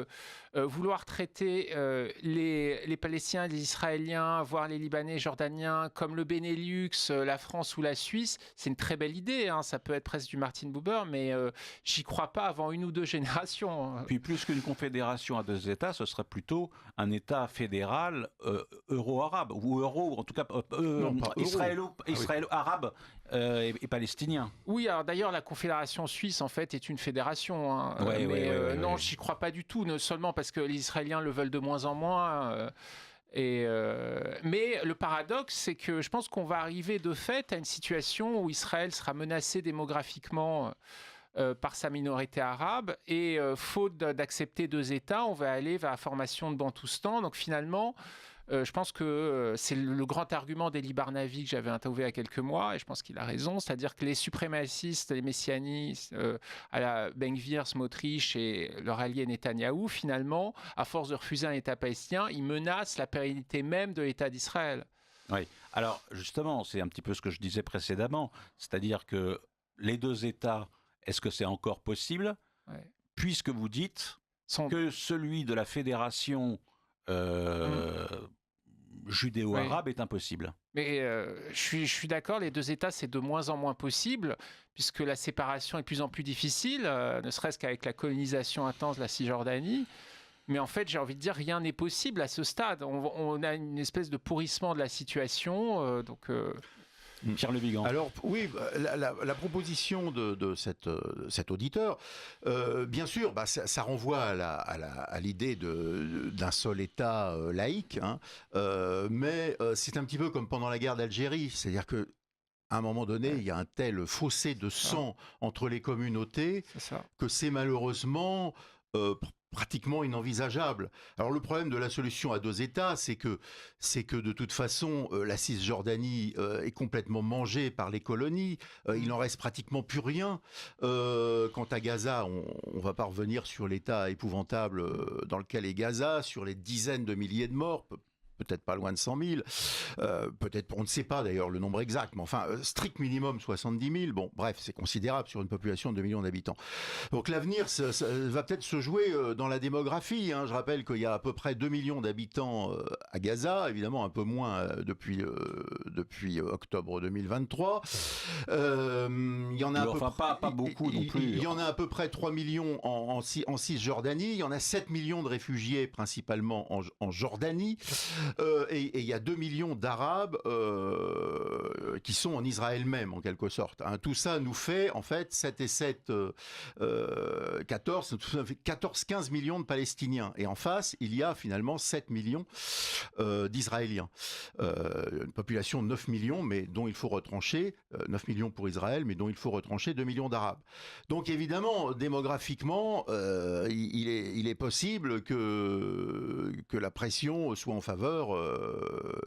vouloir traiter les Palestiniens et les Israéliens, voire les Libanais et Jordaniens, comme le Benelux, la France ou la Suisse, c'est une très belle idée. Ça peut être presque du Martin Buber, mais j'y crois pas avant 1 ou 2 générations. Puis plus qu'une confédération à 2 États, ce serait plutôt un État fédéral euro-arabe, ou en tout cas israélo-arabe et palestinien. Oui, alors d'ailleurs, la confédération suisse, en fait, est une fédération. Non, j'y crois pas du tout, non seulement parce que les Israéliens le veulent de moins en moins. Mais le paradoxe, c'est que je pense qu'on va arriver de fait à une situation où Israël sera menacé démographiquement par sa minorité arabe et faute d'accepter 2 États, on va aller vers la formation de Bantoustan. Donc finalement, je pense que c'est le grand argument d'Eli Barnavi que j'avais interviewé il y a quelques mois, et je pense qu'il a raison, c'est-à-dire que les suprémacistes, les messianistes, à la Ben-Gvir, Smotrich et leur allié Netanyahou, finalement, à force de refuser un État palestinien, ils menacent la pérennité même de l'État d'Israël. Oui, alors justement, c'est un petit peu ce que je disais précédemment, c'est-à-dire que les 2 États, est-ce que c'est encore possible ? Puisque vous dites que celui de la fédération judéo-arabe est impossible. Mais je suis d'accord, les 2 États, c'est de moins en moins possible, puisque la séparation est de plus en plus difficile, ne serait-ce qu'avec la colonisation intense de la Cisjordanie. Mais en fait, j'ai envie de dire, rien n'est possible à ce stade. On a une espèce de pourrissement de la situation, Pierre Le Vigan. Alors oui, la proposition de cet auditeur, bien sûr, ça renvoie à l'idée d'un seul État laïque, mais c'est un petit peu comme pendant la guerre d'Algérie, c'est-à-dire que à un moment donné, il y a un tel fossé de sang entre les communautés que c'est malheureusement pratiquement inenvisageable. Alors le problème de la solution à 2 États, c'est que de toute façon, la Cisjordanie est complètement mangée par les colonies. Il n'en reste pratiquement plus rien. Quant à Gaza, on va pas revenir sur l'état épouvantable dans lequel est Gaza, sur les dizaines de milliers de morts. Peut-être pas loin de 100 000, peut-être, on ne sait pas d'ailleurs le nombre exact, mais enfin, strict minimum 70 000, bon, bref, c'est considérable sur une population de 2 millions d'habitants. Donc l'avenir ça va peut-être se jouer dans la démographie, Je rappelle qu'il y a à peu près 2 millions d'habitants à Gaza, évidemment un peu moins depuis octobre 2023. Il y en a pas beaucoup non plus. Il y en a à peu près 3 millions en Cisjordanie, il y en a 7 millions de réfugiés principalement en Jordanie. Et il y a 2 millions d'Arabes qui sont en Israël même, en quelque sorte. Hein. Tout ça nous fait, en fait, 7 et 7, 14, 15 millions de Palestiniens. Et en face, il y a finalement 7 millions d'Israéliens. Une population de 9 millions, mais dont il faut retrancher, 9 millions pour Israël, mais dont il faut retrancher 2 millions d'Arabes. Donc évidemment, démographiquement, il est possible que la pression soit en faveur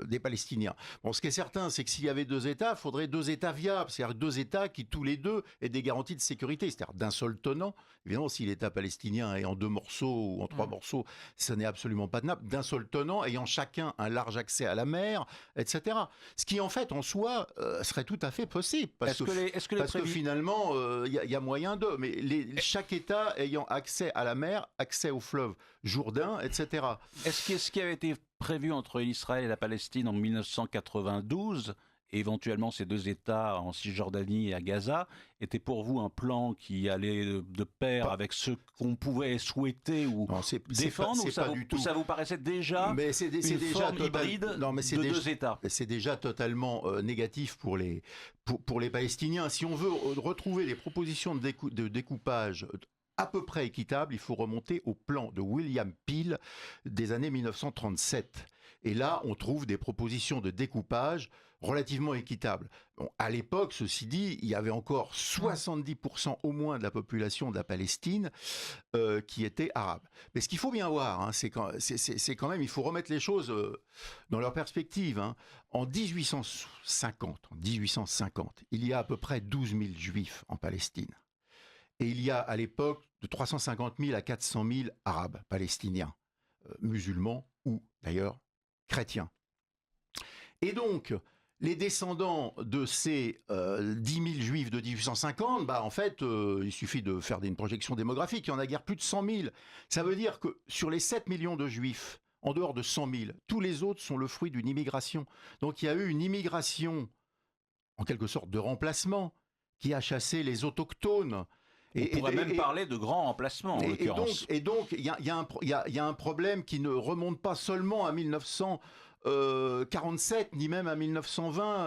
des Palestiniens. Bon, ce qui est certain, c'est que s'il y avait 2 États, il faudrait 2 États viables, c'est-à-dire 2 États qui, tous les deux, aient des garanties de sécurité, c'est-à-dire d'un seul tenant. Évidemment, si l'État palestinien est en 2 morceaux ou en 3 morceaux, ce n'est absolument pas tenable. D'un seul tenant, ayant chacun un large accès à la mer, etc. Ce qui, en fait, en soi, serait tout à fait possible. Parce que finalement, il y a moyen d'eux. Mais chaque État ayant accès à la mer, accès au fleuve Jourdain, etc. Est-ce que ce qui avait été prévu entre Israël et la Palestine en 1992, et éventuellement ces 2 États en Cisjordanie et à Gaza, était pour vous un plan qui allait de pair avec ce qu'on pouvait souhaiter ou défendre, ou ça vous paraissait déjà une forme hybride de 2 États? C'est déjà totalement négatif pour les Palestiniens. Si on veut retrouver les propositions de découpage à peu près équitable, il faut remonter au plan de William Peel des années 1937. Et là, on trouve des propositions de découpage relativement équitables. Bon, à l'époque, ceci dit, il y avait encore 70% au moins de la population de la Palestine qui était arabe. Mais ce qu'il faut bien voir, hein, c'est quand même, il faut remettre les choses dans leur perspective. Hein. En 1850, il y a à peu près 12 000 juifs en Palestine. Et il y a à l'époque de 350 000 à 400 000 arabes palestiniens, musulmans ou d'ailleurs chrétiens. Et donc, les descendants de ces 10 000 juifs de 1850, en fait, il suffit de faire une projection démographique, il y en a guère plus de 100 000. Ça veut dire que sur les 7 millions de juifs, en dehors de 100 000, tous les autres sont le fruit d'une immigration. Donc il y a eu une immigration, en quelque sorte, de remplacement, qui a chassé les autochtones. On pourrait même parler de grand remplacement, en l'occurrence. Et donc, il y a un problème qui ne remonte pas seulement à 1947, ni même à 1920,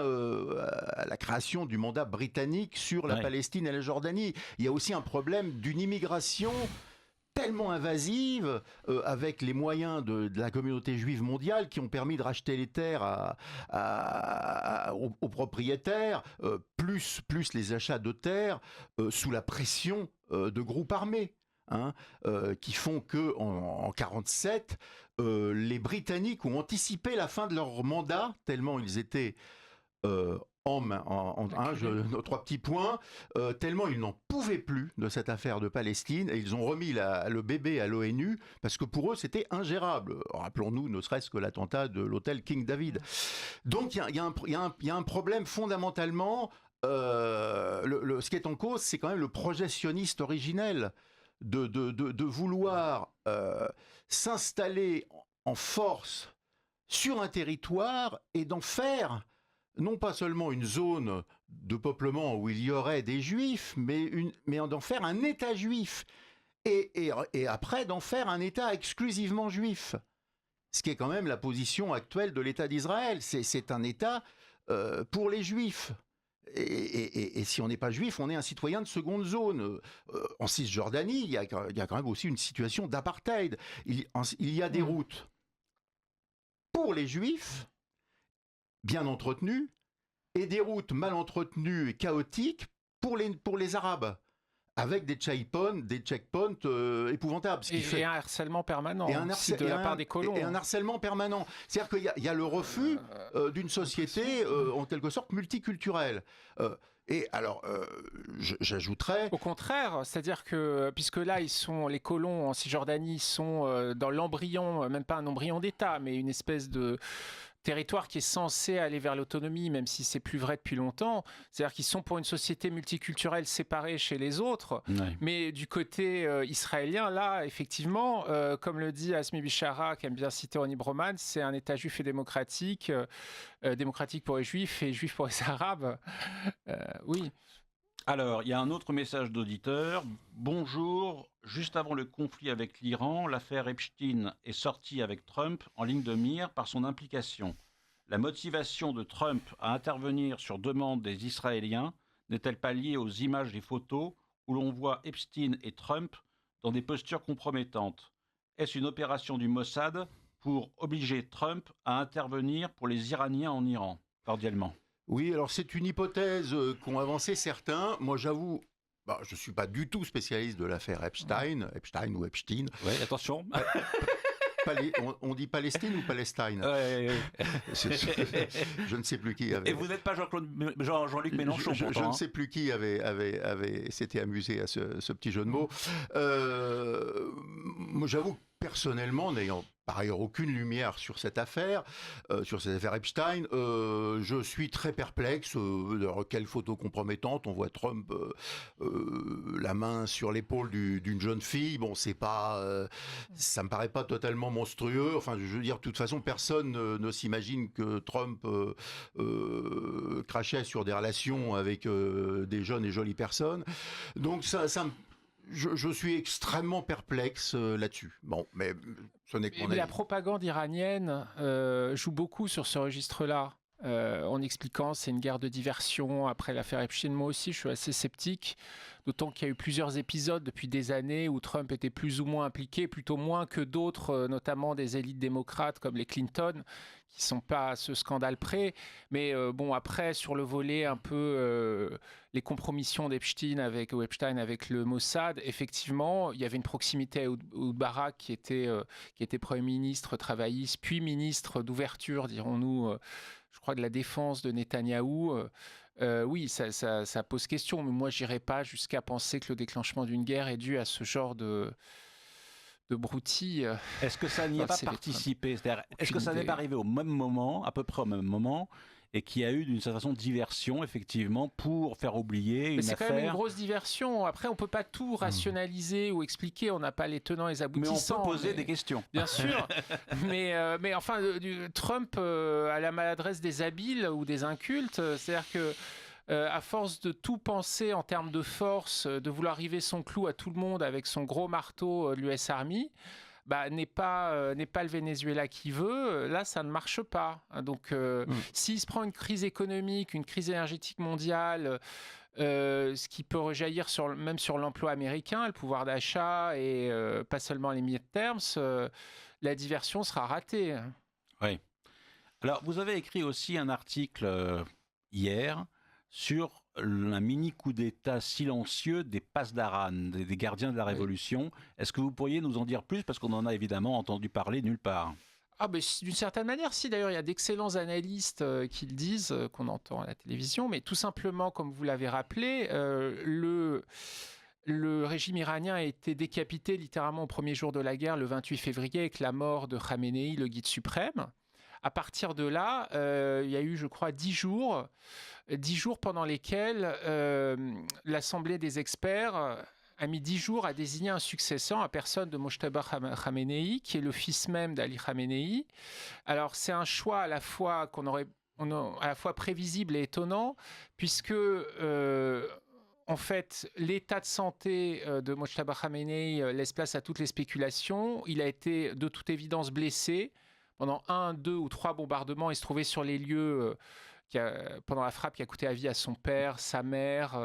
à la création du mandat britannique sur la Palestine et la Jordanie. Il y a aussi un problème d'une immigration tellement invasive, avec les moyens de la communauté juive mondiale qui ont permis de racheter les terres aux propriétaires, plus les achats de terres sous la pression de groupes armés. Hein, qui font que en 47, les Britanniques ont anticipé la fin de leur mandat tellement ils étaient trois petits points, tellement ils n'en pouvaient plus de cette affaire de Palestine et ils ont remis le bébé à l'ONU parce que pour eux c'était ingérable. Rappelons-nous ne serait-ce que l'attentat de l'hôtel King David. Donc il y a un problème fondamentalement. Ce qui est en cause, c'est quand même le projet sioniste originel de vouloir s'installer en force sur un territoire et d'en faire non pas seulement une zone de peuplement où il y aurait des juifs, mais d'en faire un État juif. Et après d'en faire un État exclusivement juif. Ce qui est quand même la position actuelle de l'État d'Israël. C'est un État pour les juifs. Et si on n'est pas juif, on est un citoyen de seconde zone. En Cisjordanie, il y a quand même aussi une situation d'apartheid. Il y a des routes pour les juifs, bien entretenues, et des routes mal entretenues et chaotiques pour les Arabes, avec des checkpoints épouvantables. Et un harcèlement permanent de la part des colons. Et un harcèlement permanent. C'est-à-dire qu'il y a le refus d'une société, en quelque sorte, multiculturelle. Et alors, j'ajouterais... Au contraire, c'est-à-dire que, puisque là, les colons en Cisjordanie sont dans l'embryon, même pas un embryon d'État, mais une espèce de territoire qui est censé aller vers l'autonomie, même si c'est plus vrai depuis longtemps. C'est-à-dire qu'ils sont pour une société multiculturelle séparée chez les autres. Ouais. Mais du côté israélien, là, effectivement, comme le dit Azmi Bishara, qui aime bien citer Ronnie Broman, c'est un État juif et démocratique, démocratique pour les juifs et juif pour les arabes. Oui. Alors, il y a un autre message d'auditeur. Bonjour, juste avant le conflit avec l'Iran, l'affaire Epstein est sortie avec Trump en ligne de mire par son implication. La motivation de Trump à intervenir sur demande des Israéliens n'est-elle pas liée aux images et photos où l'on voit Epstein et Trump dans des postures compromettantes? Est-ce une opération du Mossad pour obliger Trump à intervenir pour les Iraniens en Iran, cordialement? Oui, alors c'est une hypothèse qu'ont avancé certains. Moi, j'avoue, je ne suis pas du tout spécialiste de l'affaire Epstein ou Epstein. Oui, attention. On dit Palestine ou Palestine? Je ne sais plus qui avait. Et vous n'êtes pas Jean-Luc Mélenchon, je pourtant, ne sais plus qui s'était amusé à ce petit jeu de mots. Moi, j'avoue, personnellement, n'ayant par ailleurs aucune lumière sur cette affaire Epstein, je suis très perplexe. Quelle photo compromettante, on voit Trump la main sur l'épaule d'une jeune fille. Bon, c'est pas, ça me paraît pas totalement monstrueux. Enfin, je veux dire, de toute façon, personne ne s'imagine que Trump crachait sur des relations avec des jeunes et jolies personnes. Donc je suis extrêmement perplexe là-dessus. Bon, mais ce n'est que mon avis. La propagande iranienne joue beaucoup sur ce registre-là, en expliquant c'est une guerre de diversion après l'affaire Epstein. Moi aussi, je suis assez sceptique, d'autant qu'il y a eu plusieurs épisodes depuis des années où Trump était plus ou moins impliqué, plutôt moins que d'autres, notamment des élites démocrates comme les Clinton, qui ne sont pas à ce scandale près. Mais bon, après, sur le volet un peu les compromissions d'Epstein avec le Mossad, effectivement, il y avait une proximité à Ehud Barak qui était Premier ministre travailliste, puis ministre d'ouverture, dirons-nous, je crois, de la défense de Netanyahou. Oui, ça pose question, mais moi, je n'irais pas jusqu'à penser que le déclenchement d'une guerre est dû à ce genre de broutilles. Est-ce que ça n'y a pas participé? C'est-à-dire, est-ce que ça n'est pas arrivé au même moment, à peu près au même moment, et qu'il y a eu d'une certaine façon diversion, effectivement, pour faire oublier une affaire? C'est quand même une grosse diversion. Après, on ne peut pas tout rationaliser ou expliquer. On n'a pas les tenants et les aboutissants. Mais on peut poser des questions. Bien sûr. mais enfin, Trump a la maladresse des habiles ou des incultes. C'est-à-dire que à force de tout penser en termes de force, de vouloir river son clou à tout le monde avec son gros marteau de l'US Army, n'est pas le Venezuela qui veut, là ça ne marche pas. Donc s'il se prend une crise économique, une crise énergétique mondiale, ce qui peut rejaillir même sur l'emploi américain, le pouvoir d'achat et pas seulement les mid-terms, la diversion sera ratée. Oui. Alors vous avez écrit aussi un article hier sur un mini coup d'État silencieux des Pasdaran, des gardiens de la Révolution. Est-ce que vous pourriez nous en dire plus? Parce qu'on en a évidemment entendu parler nulle part. D'une certaine manière, si. D'ailleurs, il y a d'excellents analystes qui le disent, qu'on entend à la télévision. Mais tout simplement, comme vous l'avez rappelé, le régime iranien a été décapité littéralement au premier jour de la guerre, le 28 février, avec la mort de Khamenei, le guide suprême. À partir de là, il y a eu, je crois, 10 jours pendant lesquels l'Assemblée des experts a mis 10 jours à désigner un successeur, à personne de Mojtaba Khamenei, qui est le fils même d'Ali Khamenei. Alors, c'est un choix à la fois à la fois prévisible et étonnant, puisque en fait, l'état de santé de Mojtaba Khamenei laisse place à toutes les spéculations. Il a été de toute évidence blessé. Pendant 1, 2 ou 3 bombardements, il se trouvait sur les lieux pendant la frappe qui a coûté la vie à son père, sa mère,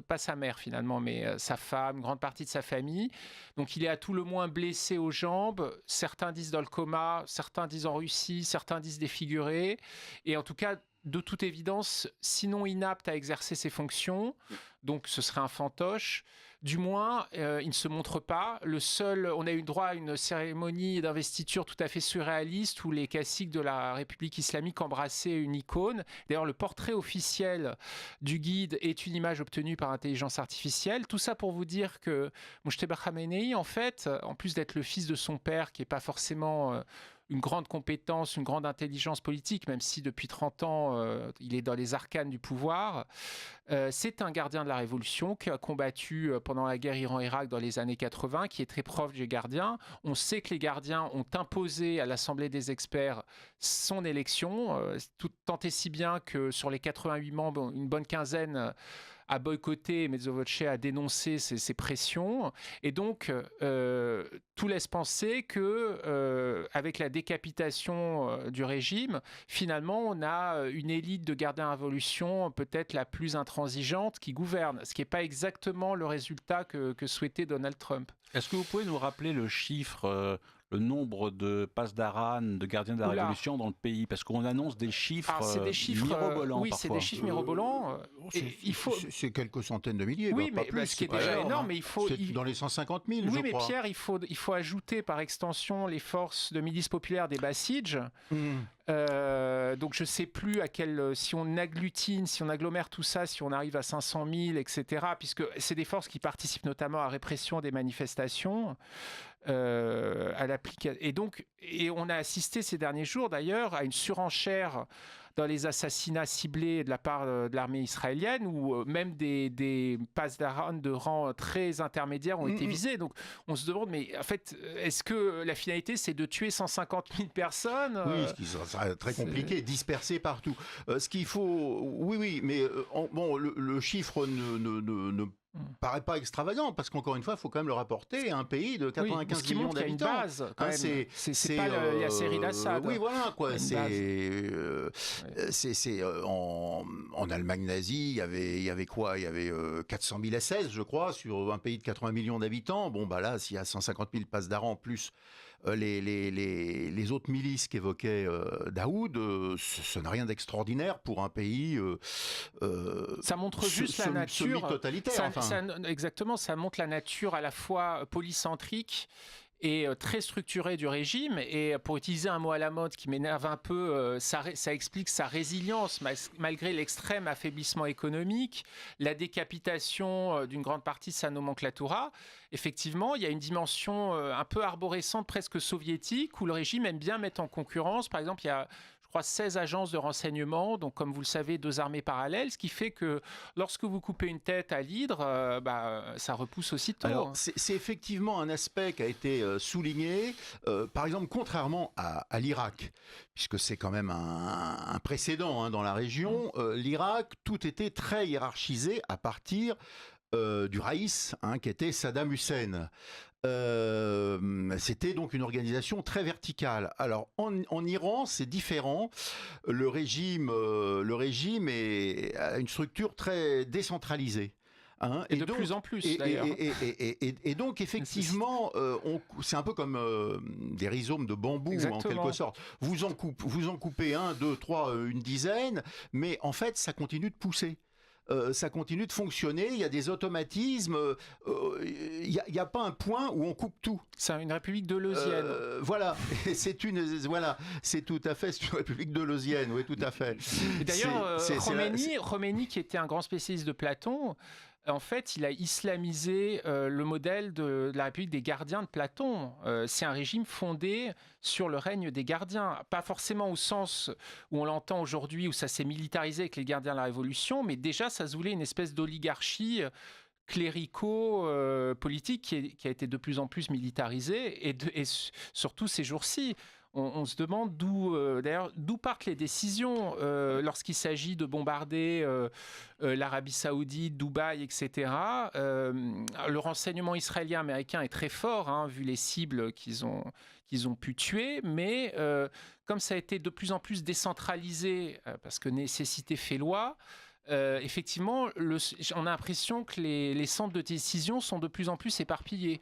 pas sa mère finalement, mais sa femme, une grande partie de sa famille. Donc il est à tout le moins blessé aux jambes. Certains disent dans le coma, certains disent en Russie, certains disent défiguré. Et en tout cas, de toute évidence, sinon inapte à exercer ses fonctions, donc ce serait un fantoche. Du moins, il ne se montre pas. On a eu droit à une cérémonie d'investiture tout à fait surréaliste où les caciques de la République islamique embrassaient une icône. D'ailleurs, le portrait officiel du guide est une image obtenue par intelligence artificielle. Tout ça pour vous dire que Mojtaba Khamenei, en fait, en plus d'être le fils de son père, qui n'est pas forcément une grande compétence, une grande intelligence politique, même si depuis 30 ans, il est dans les arcanes du pouvoir. C'est un gardien de la Révolution qui a combattu pendant la guerre Iran-Irak dans les années 80, qui est très proche des gardiens. On sait que les gardiens ont imposé à l'Assemblée des experts son élection, tant et si bien que sur les 88 membres, une bonne quinzaine a boycotté, mezzo voce a dénoncé ces pressions. Et donc, tout laisse penser que, avec la décapitation du régime, finalement, on a une élite de gardiens de la révolution peut-être la plus intransigeante qui gouverne, ce qui n'est pas exactement le résultat que souhaitait Donald Trump. Est-ce que vous pouvez nous rappeler le chiffre, le nombre de pasdaran, de gardiens de la Révolution dans le pays? Parce qu'on annonce des chiffres, mirobolants oui, parfois. C'est des chiffres mirobolants. C'est quelques centaines de milliers, oui, pas mais plus. Ce qui est déjà énorme, mais il faut... dans les 150 000, oui, je mais crois. Pierre, il faut ajouter par extension les forces de milice populaire des Bassidj. Donc je ne sais plus si on agglutine, si on agglomère tout ça, si on arrive à 500 000, etc. Puisque c'est des forces qui participent notamment à la répression des manifestations. Et on a assisté ces derniers jours d'ailleurs à une surenchère dans les assassinats ciblés de la part de l'armée israélienne, où même des pasdaran de rang très intermédiaire ont été visés. Donc on se demande, mais en fait, est-ce que la finalité, c'est de tuer 150 000 personnes? Oui, ce qui sera très compliqué, dispersé partout. Ce qu'il faut... Oui, mais le chiffre ne paraît pas extravagant, parce qu'encore une fois, il faut quand même le rapporter à un pays de 95 millions d'habitants. C'est pas la série d'Assad. Oui, voilà, quoi. En Allemagne nazie, il y avait quoi? Il y avait 400 000 SS, je crois, sur un pays de 80 millions d'habitants. Bon, bah là, s'il y a 150 000 pasdaran plus les autres milices qu'évoquait Daoud, ce n'a rien d'extraordinaire pour un pays ça montre juste la nature semi-totalitaire. Exactement, ça montre la nature à la fois polycentrique et très structurée du régime. Et pour utiliser un mot à la mode qui m'énerve un peu, ça explique sa résilience malgré l'extrême affaiblissement économique, la décapitation d'une grande partie de sa nomenclatura. Effectivement, il y a une dimension un peu arborescente, presque soviétique, où le régime aime bien mettre en concurrence. Par exemple, il y a 16 agences de renseignement, donc comme vous le savez, 2 armées parallèles, ce qui fait que lorsque vous coupez une tête à l'hydre, ça repousse aussitôt. Alors, c'est effectivement un aspect qui a été souligné, par exemple, contrairement à l'Irak, puisque c'est quand même un précédent dans la région. L'Irak, tout était très hiérarchisé à partir du Raïs, qui était Saddam Hussein. C'était donc une organisation très verticale. Alors en Iran, c'est différent. Le régime a une structure très décentralisée. Et donc, plus en plus, d'ailleurs. Et donc, effectivement, c'est un peu comme des rhizomes de bambou, en quelque sorte. Vous en coupez 1, 2, 3, une dizaine, mais en fait, ça continue de pousser. Ça continue de fonctionner, il y a des automatismes, il n'y a pas un point où on coupe tout. C'est une république deleuzienne. Voilà, c'est tout à fait une république deleuzienne, oui, tout à fait. Et d'ailleurs, Khomeini, qui était un grand spécialiste de Platon, en fait, il a islamisé le modèle de la République des gardiens de Platon. C'est un régime fondé sur le règne des gardiens. Pas forcément au sens où on l'entend aujourd'hui, où ça s'est militarisé avec les gardiens de la Révolution, mais déjà, ça se voulait une espèce d'oligarchie clérico-politique qui a été de plus en plus militarisée, et surtout ces jours-ci. On se demande d'où partent les décisions lorsqu'il s'agit de bombarder l'Arabie Saoudite, Dubaï, etc. Le renseignement israélien américain est très fort, vu les cibles qu'ils ont pu tuer, mais comme ça a été de plus en plus décentralisé, parce que nécessité fait loi, effectivement, on a l'impression que les centres de décision sont de plus en plus éparpillés.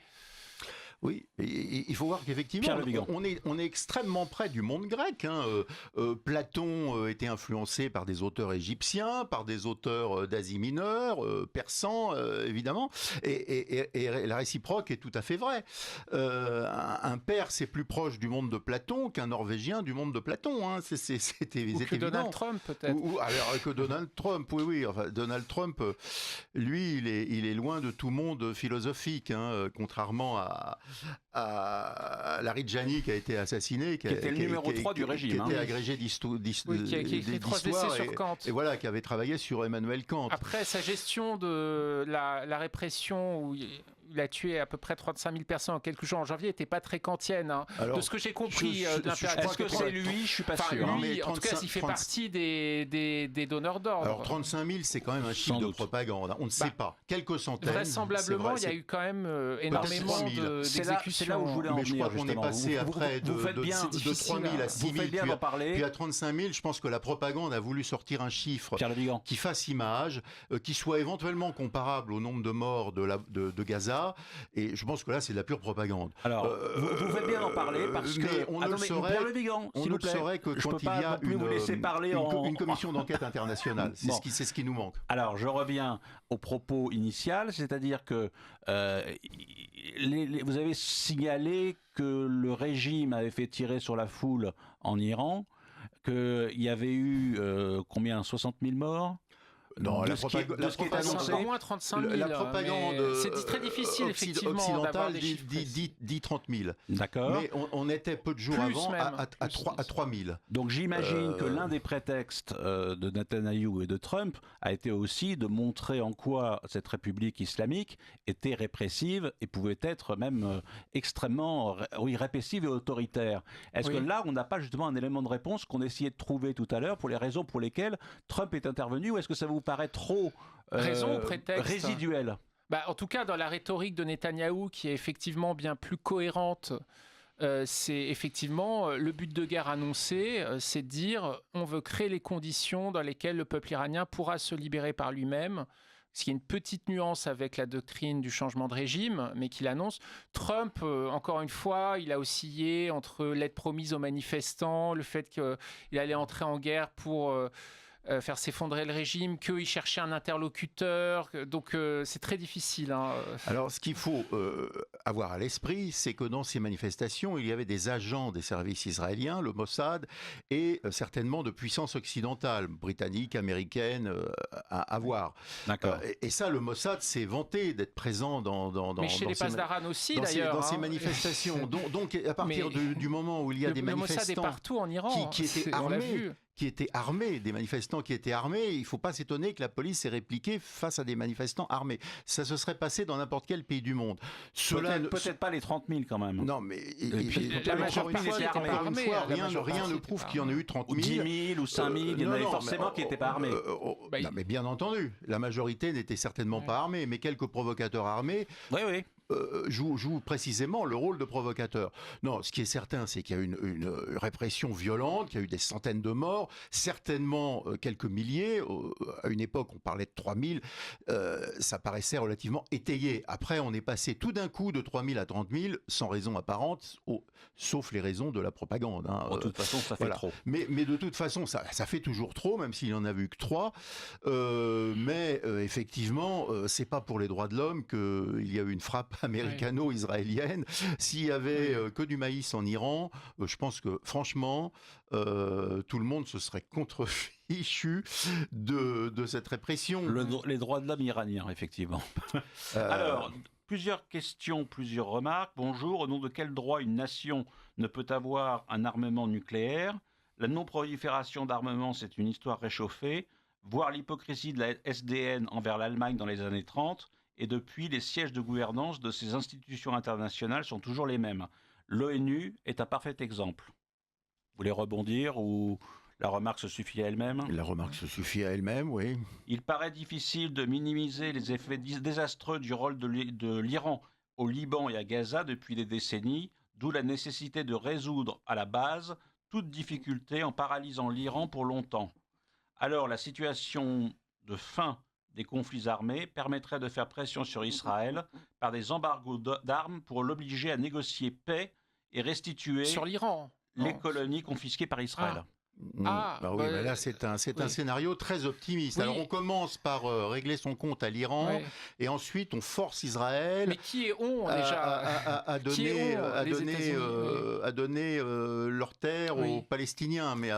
Oui, il faut voir qu'effectivement, on est extrêmement près du monde grec. Platon était influencé par des auteurs égyptiens, par des auteurs d'Asie mineure, persans, évidemment, et la réciproque est tout à fait vraie. Un Perse est plus proche du monde de Platon qu'un Norvégien du monde de Platon. C'était évident. Donald Trump, peut-être. Alors que Donald Trump, oui. Enfin, Donald Trump, lui, il est loin de tout monde philosophique, contrairement à Laridjani qui a été assassiné, qui était le numéro 3 du régime, qui était agrégé d'histoire, qui a écrit 3 essais sur Kant, et voilà, qui avait travaillé sur Emmanuel Kant. Après sa gestion de la répression, où il a tué à peu près 35 000 personnes en quelques jours en janvier, n'était pas très kantienne. Hein. Alors, de ce que j'ai compris de l'impératrice. Est-ce que c'est lui? Je suis pas sûr. Lui, en tout cas, il fait partie des donneurs d'ordre. Alors 35 000, c'est quand même un chiffre de propagande. On ne sait pas. Quelques centaines. Vraisemblablement, il y a eu quand même énormément d'exécutions. C'est là où je voulais en venir. Mais je crois qu'on est passé après de 3 000 à 6 000, puis à 35 000. Je pense que la propagande a voulu sortir un chiffre qui fasse image, qui soit éventuellement comparable au nombre de morts de Gaza. Et je pense que là, c'est de la pure propagande. Alors, vous faites bien d'en parler parce que on ne le saurait que quand il y a une commission d'enquête internationale. C'est ce qui nous manque. Alors, je reviens au propos initial, c'est-à-dire que vous avez signalé que le régime avait fait tirer sur la foule en Iran, qu'il y avait eu 60 000 morts. Non, la propagande, au moins 35 000. La propagande c'est très difficile, effectivement, occidentale dit 30 000. D'accord. Mais on était peu de jours avant à 3 000. Donc j'imagine que l'un des prétextes de Netanyahou et de Trump a été aussi de montrer en quoi cette république islamique était répressive et pouvait être même extrêmement répressive et autoritaire. Est-ce que là, on n'a pas justement un élément de réponse qu'on essayait de trouver tout à l'heure pour les raisons pour lesquelles Trump est intervenu, ou est-ce que ça vous paraît trop raison ou prétexte résiduel? En tout cas, dans la rhétorique de Netanyahou, qui est effectivement bien plus cohérente, c'est effectivement le but de guerre annoncé, c'est de dire on veut créer les conditions dans lesquelles le peuple iranien pourra se libérer par lui-même. Ce qui est une petite nuance avec la doctrine du changement de régime, mais qu'il annonce. Trump, encore une fois, il a oscillé entre l'aide promise aux manifestants, le fait qu'il allait entrer en guerre pour faire s'effondrer le régime, qu'il cherchait un interlocuteur. Donc c'est très difficile. Hein. Alors ce qu'il faut avoir à l'esprit, c'est que dans ces manifestations, il y avait des agents des services israéliens, le Mossad, et certainement de puissances occidentales, britanniques, américaines, à voir. D'accord. Et ça, le Mossad s'est vanté d'être présent mais chez les Pasdaran aussi, d'ailleurs. Dans ces manifestations. Donc à partir du moment où il y a des manifestants... Le Mossad est partout en Iran. Qui étaient armés, des manifestants qui étaient armés, il ne faut pas s'étonner que la police ait répliqué face à des manifestants armés. Ça se serait passé dans n'importe quel pays du monde. Peut-être pas les 30 000 quand même. Non, mais encore une fois, rien ne prouve qu'il y en a eu 30 000. Ou 10 000 ou 5 000, il y en avait forcément qui n'étaient pas armés. Non, mais bien entendu, la majorité n'était certainement pas armée, mais quelques provocateurs armés... Oui. Joue précisément le rôle de provocateur. Non, ce qui est certain, c'est qu'il y a une répression violente, qu'il y a eu des centaines de morts, certainement quelques milliers. À une époque, on parlait de 3 000. Ça paraissait relativement étayé. Après, on est passé tout d'un coup de 3 000 à 30 000, sans raison apparente, sauf les raisons de la propagande. Hein. De toute façon, ça fait trop. Mais de toute façon, ça fait toujours trop, même s'il n'y en a vu que 3. Mais effectivement, c'est pas pour les droits de l'homme qu'il y a eu une frappe américano-israélienne. S'il y avait que du maïs en Iran, je pense que franchement, tout le monde se serait contrefichu de cette répression. Les droits de l'homme iraniens, effectivement. Alors, plusieurs questions, plusieurs remarques. Bonjour, au nom de quel droit une nation ne peut avoir un armement nucléaire? La non-prolifération d'armement, c'est une histoire réchauffée. Voir l'hypocrisie de la SDN envers l'Allemagne dans les années 30. Et depuis, les sièges de gouvernance de ces institutions internationales sont toujours les mêmes. L'ONU est un parfait exemple. Vous voulez rebondir ou la remarque se suffit à elle-même? La remarque se suffit à elle-même, oui. Il paraît difficile de minimiser les effets désastreux du rôle de l'Iran au Liban et à Gaza depuis des décennies, d'où la nécessité de résoudre à la base toute difficulté en paralysant l'Iran pour longtemps. Alors, la situation de fin des conflits armés permettrait de faire pression sur Israël par des embargos d'armes pour l'obliger à négocier paix et restituer sur l'Iran les colonies confisquées par Israël. Mais là, c'est un scénario très optimiste. Oui. Alors, on commence par régler son compte à l'Iran, et ensuite, on force Israël. Mais qui est on, déjà à donner leurs terres aux Palestiniens. Mais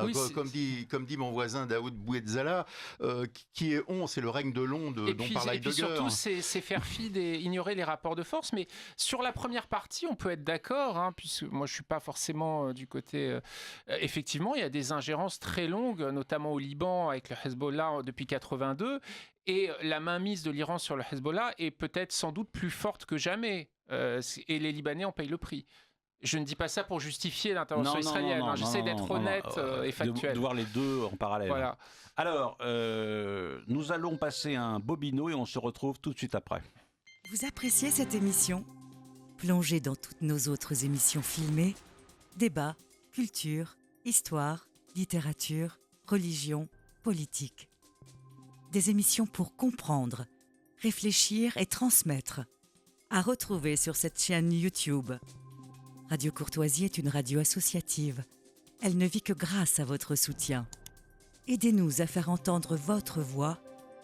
comme dit mon voisin Daoud Bouetzala, qui est on, c'est le règne de l'on dont parle Heidegger. Et puis surtout, c'est faire fi et ignorer les rapports de force. Mais sur la première partie, on peut être d'accord, puisque moi, je ne suis pas forcément du côté... effectivement, il y a des ingérences ingérence très longue, notamment au Liban avec le Hezbollah depuis 82. Et la mainmise de l'Iran sur le Hezbollah est peut-être sans doute plus forte que jamais. Et les Libanais en payent le prix. Je ne dis pas ça pour justifier l'intervention israélienne. J'essaie d'être honnête et factuel. De voir les deux en parallèle. Voilà. Alors, nous allons passer un bobino et on se retrouve tout de suite après. Vous appréciez cette émission ? Plongez dans toutes nos autres émissions filmées, débats, culture, histoire, littérature, religion, politique. Des émissions pour comprendre, réfléchir et transmettre. À retrouver sur cette chaîne YouTube. Radio Courtoisie est une radio associative. Elle ne vit que grâce à votre soutien. Aidez-nous à faire entendre votre voix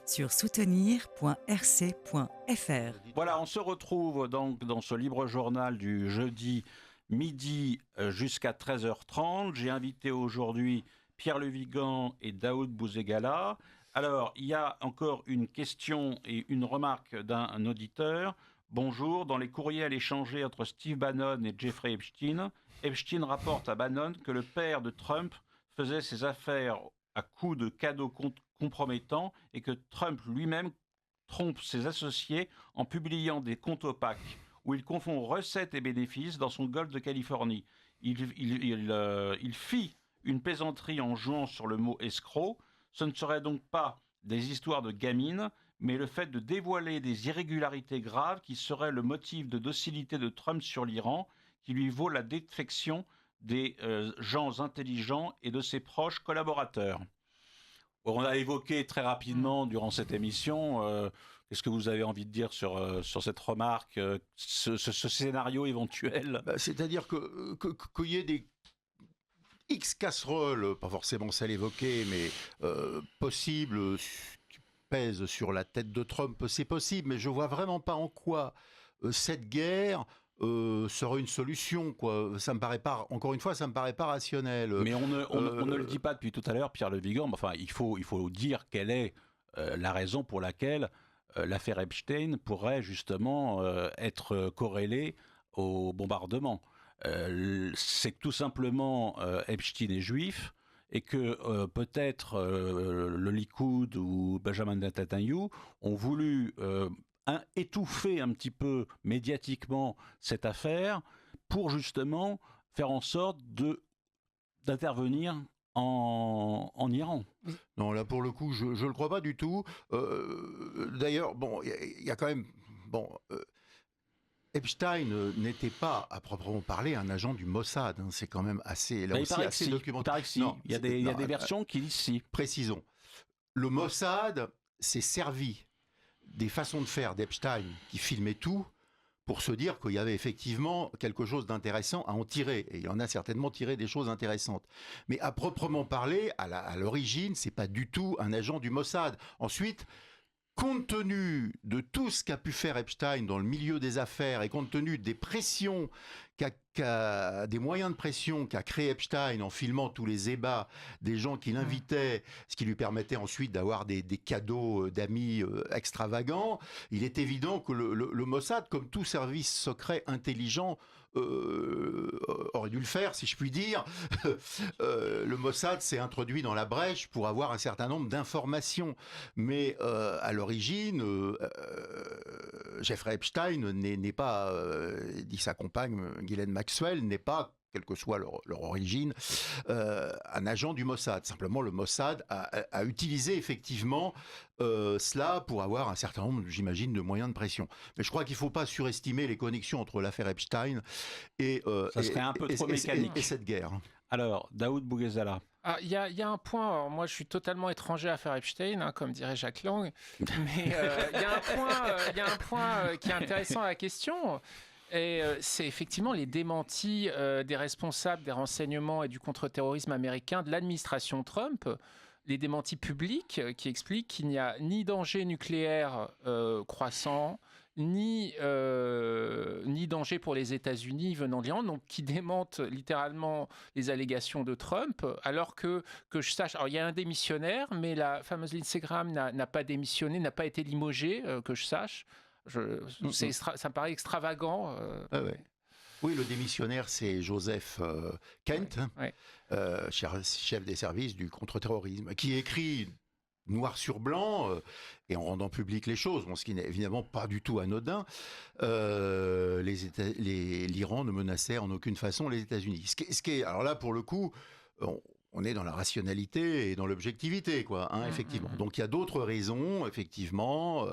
sur soutenir.rc.fr. Voilà, on se retrouve donc dans ce libre journal du jeudi midi jusqu'à 13h30. J'ai invité aujourd'hui Pierre Le Vigan et Daoud Bouzegala. Alors, il y a encore une question et une remarque d'un auditeur. Bonjour, dans les courriels échangés entre Steve Bannon et Jeffrey Epstein, Epstein rapporte à Bannon que le père de Trump faisait ses affaires à coups de cadeaux compromettants et que Trump lui-même trompe ses associés en publiant des comptes opaques où il confond recettes et bénéfices dans son golfe de Californie. Il fit une plaisanterie en jouant sur le mot escroc. Ce ne serait donc pas des histoires de gamines, mais le fait de dévoiler des irrégularités graves qui seraient le motif de docilité de Trump sur l'Iran, qui lui vaut la défection des gens intelligents et de ses proches collaborateurs. On a évoqué très rapidement durant cette émission, qu'est-ce que vous avez envie de dire sur cette remarque, ce scénario éventuel ? C'est-à-dire qu'il y ait des X casseroles, pas forcément celle évoquée, mais possibles, qui pèsent sur la tête de Trump, c'est possible, mais je vois vraiment pas en quoi cette guerre serait une solution, quoi. Ça me paraît pas, encore une fois, ça me paraît pas rationnel. Mais on ne le dit pas depuis tout à l'heure, Pierre Le Vigan. Mais enfin, il faut dire quelle est la raison pour laquelle l'affaire Epstein pourrait justement être corrélée au bombardement. C'est que tout simplement Epstein est juif et que peut-être le Likoud ou Benjamin Netanyahu ont voulu étouffer un petit peu médiatiquement cette affaire pour justement faire en sorte d'intervenir en Iran. Non, là pour le coup, je ne le crois pas du tout. D'ailleurs, bon, il y a quand même... Epstein n'était pas, à proprement parler, un agent du Mossad. C'est quand même assez, là aussi, assez documenté. Il y a des versions qui disent si. Précisons. Le Mossad s'est servi des façons de faire d'Epstein, qui filmait tout, pour se dire qu'il y avait effectivement quelque chose d'intéressant à en tirer. Et il en a certainement tiré des choses intéressantes. Mais à proprement parler, à l'origine, c'est pas du tout un agent du Mossad. Ensuite, compte tenu de tout ce qu'a pu faire Epstein dans le milieu des affaires et compte tenu des pressions des moyens de pression qu'a créé Epstein en filmant tous les ébats des gens qui l'invitaient, ce qui lui permettait ensuite d'avoir des cadeaux d'amis extravagants, il est évident que le Mossad, comme tout service secret intelligent, aurait dû le faire, si je puis dire. Le Mossad s'est introduit dans la brèche pour avoir un certain nombre d'informations. Mais à l'origine, Jeffrey Epstein n'est pas, dit sa compagne Ghislaine Maxwell, n'est pas, quelle que soit leur origine, un agent du Mossad. Simplement, le Mossad a utilisé effectivement cela pour avoir un certain nombre, j'imagine, de moyens de pression. Mais je crois qu'il ne faut pas surestimer les connexions entre l'affaire Epstein et cette guerre. Alors, Daoud Bouzegala. Il y a un point, alors moi je suis totalement étranger à l'affaire Epstein, comme dirait Jacques Lang, mais il y a un point qui est intéressant à la question. Et c'est effectivement les démentis des responsables des renseignements et du contre-terrorisme américain de l'administration Trump, les démentis publics qui expliquent qu'il n'y a ni danger nucléaire croissant, ni danger pour les États-Unis venant de l'Iran, donc qui démentent littéralement les allégations de Trump, alors que je sache, alors il y a un démissionnaire, mais la fameuse Lindsey Graham n'a pas démissionné, n'a pas été limogée, que je sache. Ça me paraît extravagant. Ouais. Oui, le démissionnaire, c'est Joseph Kent, Ouais. chef des services du contre-terrorisme, qui écrit noir sur blanc, et en rendant public les choses, ce qui n'est évidemment pas du tout anodin, l'Iran ne menaçait en aucune façon les États-Unis. Alors là, pour le coup, on est dans la rationalité et dans l'objectivité, quoi, effectivement. Donc il y a d'autres raisons, effectivement,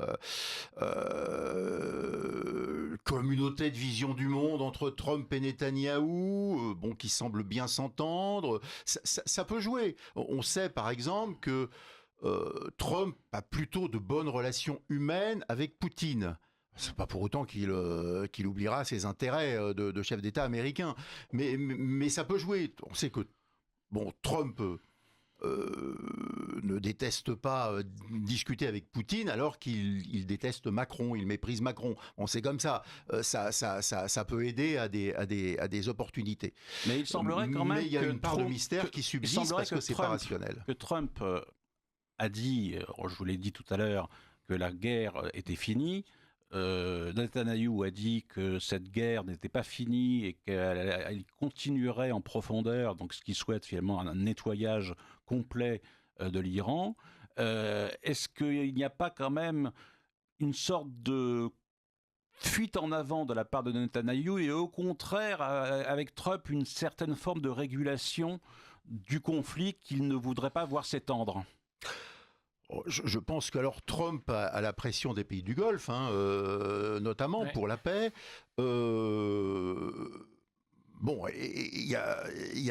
communauté de vision du monde entre Trump et Netanyahou, qui semble bien s'entendre, ça peut jouer. On sait par exemple que Trump a plutôt de bonnes relations humaines avec Poutine. C'est pas pour autant qu'il oubliera ses intérêts de chef d'État américain, mais ça peut jouer. On sait que Trump ne déteste pas discuter avec Poutine alors qu'il déteste Macron, il méprise Macron. C'est comme ça. Ça peut aider à des opportunités. Mais il semblerait quand même il y a une part de mystère qui subsiste parce que c'est pas rationnel. Que Trump a dit, je vous l'ai dit tout à l'heure, que la guerre était finie. Netanyahou a dit que cette guerre n'était pas finie et qu'elle continuerait en profondeur, donc ce qu'il souhaite finalement un nettoyage complet de l'Iran. Est-ce qu'il n'y a pas quand même une sorte de fuite en avant de la part de Netanyahou et au contraire avec Trump une certaine forme de régulation du conflit qu'il ne voudrait pas voir s'étendre? Je pense que alors Trump a la pression des pays du Golfe, notamment pour la paix. Il y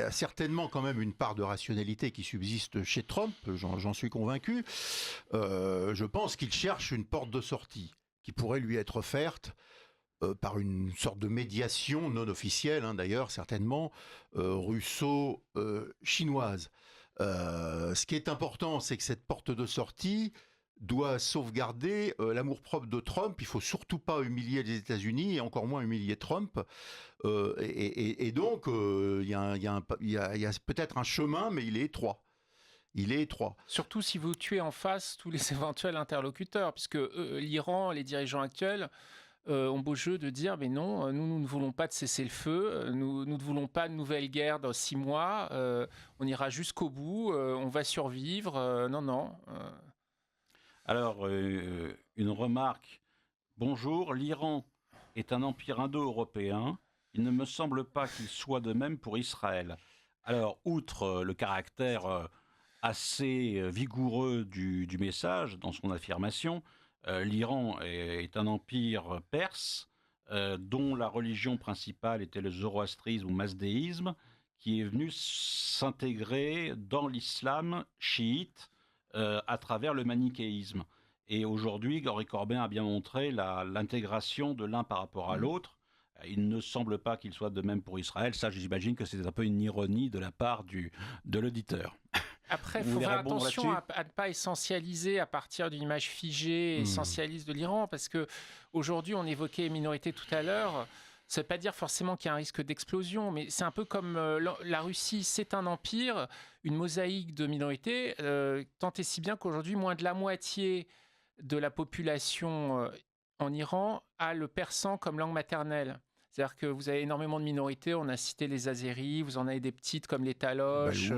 a certainement quand même une part de rationalité qui subsiste chez Trump, j'en suis convaincu. Je pense qu'il cherche une porte de sortie qui pourrait lui être offerte par une sorte de médiation non officielle, d'ailleurs certainement, russo-chinoise. Ce qui est important, c'est que cette porte de sortie doit sauvegarder l'amour-propre de Trump. Il faut surtout pas humilier les États-Unis et encore moins humilier Trump. Donc, il y a peut-être un chemin, mais il est étroit. Surtout si vous tuez en face tous les éventuels interlocuteurs, puisque l'Iran, les dirigeants actuels, ont beau jeu de dire mais non, nous ne voulons pas de cessez-le-feu, nous ne voulons pas de nouvelle guerre dans 6 mois, on ira jusqu'au bout, on va survivre, non. Alors, une remarque. Bonjour, l'Iran est un empire indo-européen. Il ne me semble pas qu'il soit de même pour Israël. Alors, outre le caractère assez vigoureux du message dans son affirmation, l'Iran est un empire perse dont la religion principale était le zoroastrisme ou mazdéisme, qui est venu s'intégrer dans l'islam chiite à travers le manichéisme. Et aujourd'hui, Henri Corbin a bien montré l'intégration de l'un par rapport à l'autre. Il ne semble pas qu'il soit de même pour Israël. Ça, j'imagine que c'est un peu une ironie de la part de l'auditeur. Après, il faut faire attention à ne pas essentialiser à partir d'une image figée, essentialiste de l'Iran, parce qu'aujourd'hui, on évoquait les minorités tout à l'heure. Ça ne veut pas dire forcément qu'il y a un risque d'explosion, mais c'est un peu comme la Russie, c'est un empire, une mosaïque de minorités, tant et si bien qu'aujourd'hui, moins de la moitié de la population en Iran a le persan comme langue maternelle. C'est-à-dire que vous avez énormément de minorités, on a cité les Azéris, vous en avez des petites comme les Taloches,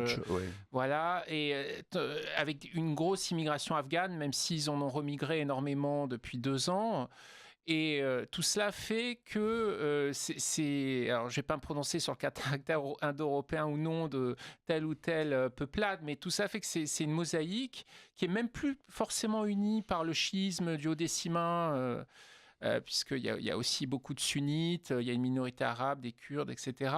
voilà, et avec une grosse immigration afghane, même s'ils en ont remigré énormément depuis 2 ans. Et tout cela fait que alors je ne vais pas me prononcer sur le caractère indo-européen ou non de telle ou telle peuplade, mais tout ça fait que c'est une mosaïque qui est même plus forcément unie par le chiisme duodécimain, puisqu'il y a aussi beaucoup de sunnites, il y a une minorité arabe, des Kurdes, etc.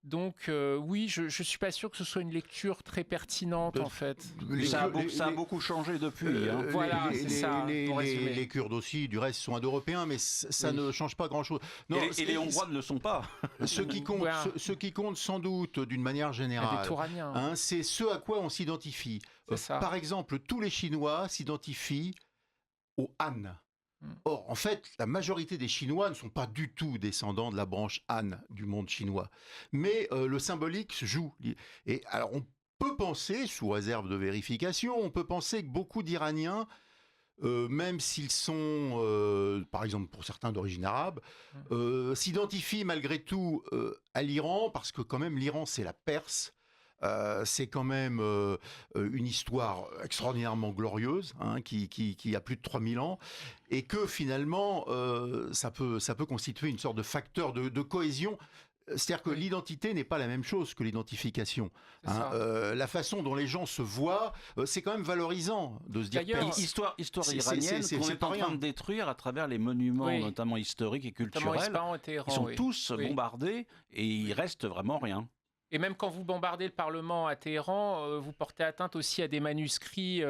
Donc oui, je ne suis pas sûr que ce soit une lecture très pertinente en fait. Ça a beaucoup changé depuis. Voilà, c'est ça. Les Kurdes aussi, du reste, sont indo-européens, mais ça ne change pas grand-chose. Et les Hongrois ne le sont pas. Ce qui compte sans doute d'une manière générale, c'est ce à quoi on s'identifie. Par exemple, tous les Chinois s'identifient au Han. Or, en fait, la majorité des Chinois ne sont pas du tout descendants de la branche Han du monde chinois. Mais le symbolique se joue. Et alors, on peut penser, sous réserve de vérification, on peut penser que beaucoup d'Iraniens même s'ils sont, par exemple pour certains d'origine arabe, s'identifient malgré tout à l'Iran, parce que quand même l'Iran c'est la Perse. C'est quand même une histoire extraordinairement glorieuse, hein, qui a plus de 3000 ans, et que finalement, ça peut constituer une sorte de facteur de cohésion. C'est-à-dire que l'identité n'est pas la même chose que l'identification. Hein. La façon dont les gens se voient, c'est quand même valorisant de se dire... Histoire iranienne qu'on est en train de détruire à travers les monuments, notamment historiques et culturels. Ils sont tous bombardés et il reste vraiment rien. Et même quand vous bombardez le Parlement à Téhéran, vous portez atteinte aussi à des manuscrits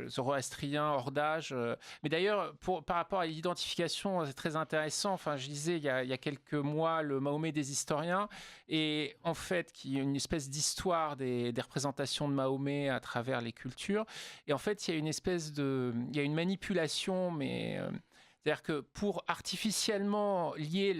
zoroastriens, hors d'âge. Mais d'ailleurs, par rapport à l'identification, c'est très intéressant. Enfin, je lisais il y a quelques mois le Mahomet des historiens, et en fait, qui est une espèce d'histoire des représentations de Mahomet à travers les cultures. Et en fait, il y a une manipulation, mais... c'est-à-dire que pour artificiellement lier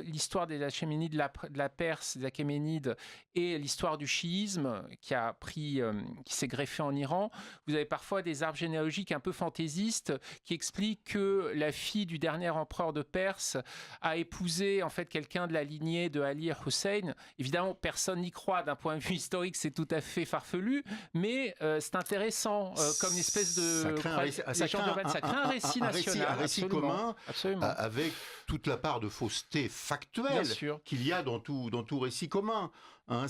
l'histoire des Achéménides, de la Perse, des Achéménides, et l'histoire du chiisme qui s'est greffé en Iran, vous avez parfois des arbres généalogiques un peu fantaisistes qui expliquent que la fille du dernier empereur de Perse a épousé en fait quelqu'un de la lignée de Ali et Hussein. Évidemment, personne n'y croit d'un point de vue historique, c'est tout à fait farfelu, mais c'est intéressant comme une espèce de... Ça crée un récit national. Un récit commun, avec toute la part de fausseté factuelle qu'il y a dans tout récit commun. Hein,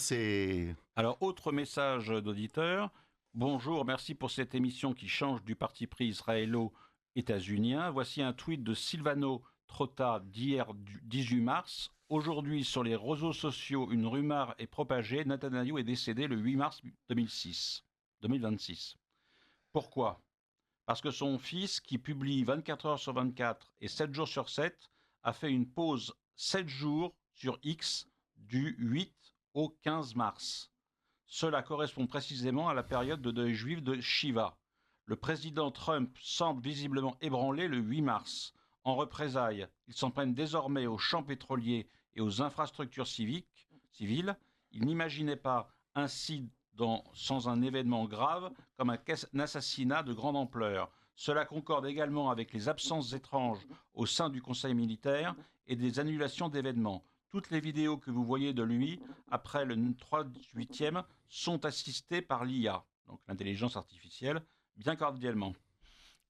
Alors, autre message d'auditeur. Bonjour, merci pour cette émission qui change du parti pris israélo-états-unien. Voici un tweet de Silvano Trotta d'hier, du 18 mars. Aujourd'hui, sur les réseaux sociaux, une rumeur est propagée. Netanyahou est décédé le 8 mars 2026. Pourquoi ? Parce que son fils, qui publie 24 heures sur 24 et 7 jours sur 7, a fait une pause 7 jours sur X du 8 au 15 mars. Cela correspond précisément à la période de deuil juif de Shiva. Le président Trump semble visiblement ébranlé le 8 mars. En représailles, ils s'en prennent désormais aux champs pétroliers et aux infrastructures civiles. Il n'imaginait pas ainsi sans un événement grave comme un assassinat de grande ampleur. Cela concorde également avec les absences étranges au sein du Conseil militaire et des annulations d'événements. Toutes les vidéos que vous voyez de lui après le 3/8e sont assistées par l'IA, donc l'intelligence artificielle, bien cordialement.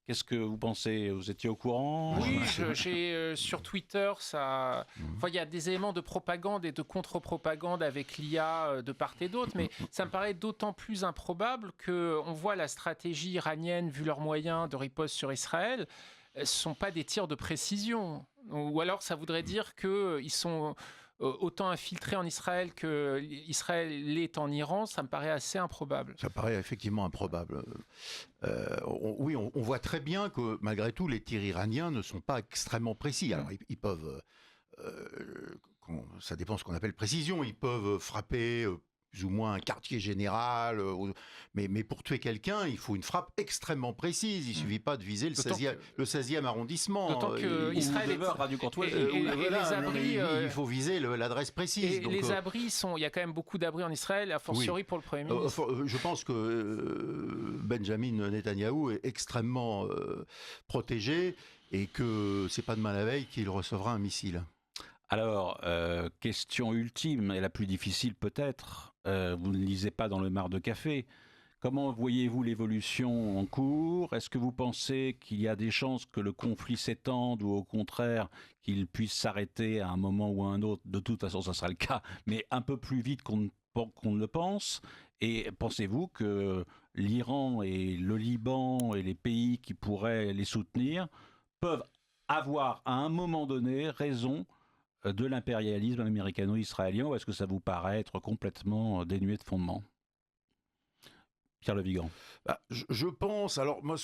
Qu'est-ce que vous pensez ? Vous étiez au courant ? Oui, j'ai sur Twitter, il y a des éléments de propagande et de contre-propagande avec l'IA de part et d'autre, mais ça me paraît d'autant plus improbable qu'on voit la stratégie iranienne, vu leurs moyens de riposte sur Israël, ce ne sont pas des tirs de précision. Ou alors ça voudrait dire qu'ils sont autant infiltrés en Israël que Israël l'est en Iran. Ça me paraît assez improbable. Ça paraît effectivement improbable. On voit très bien que malgré tout, les tirs iraniens ne sont pas extrêmement précis. Alors ils peuvent, ça dépend de ce qu'on appelle précision, ils peuvent frapper plus ou moins un quartier général, mais pour tuer quelqu'un, il faut une frappe extrêmement précise. Il ne suffit pas de viser le 16e arrondissement. D'autant que Israël est Radio Courtois. Les abris, il faut viser l'adresse précise. Donc, les abris il y a quand même beaucoup d'abris en Israël, a fortiori pour le Premier ministre. Je pense que Benjamin Netanyahou est extrêmement protégé et que c'est pas demain la veille qu'il recevra un missile. Alors, question ultime et la plus difficile peut-être, vous ne lisez pas dans le mar de café. Comment voyez-vous l'évolution en cours ? Est-ce que vous pensez qu'il y a des chances que le conflit s'étende ou au contraire qu'il puisse s'arrêter à un moment ou à un autre ? De toute façon, ça sera le cas, mais un peu plus vite qu'on ne le pense. Et pensez-vous que l'Iran et le Liban et les pays qui pourraient les soutenir peuvent avoir à un moment donné raison de l'impérialisme américano-israélien, ou est-ce que ça vous paraît être complètement dénué de fondement ? Pierre Le Vigan. Je pense, alors moi,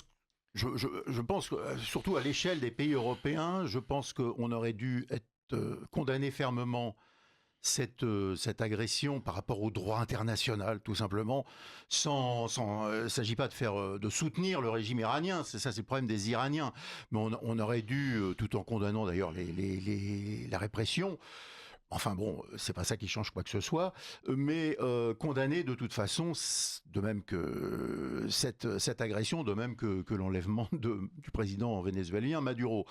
je pense que, surtout à l'échelle des pays européens, je pense qu'on aurait dû être condamné fermement cette agression par rapport au droit international, tout simplement, il ne s'agit pas de soutenir le régime iranien, c'est le problème des Iraniens, mais on aurait dû, tout en condamnant d'ailleurs la répression, Enfin bon, c'est pas ça qui change quoi que ce soit, mais condamné de toute façon, de même que cette agression, de même que l'enlèvement du président vénézuélien Maduro.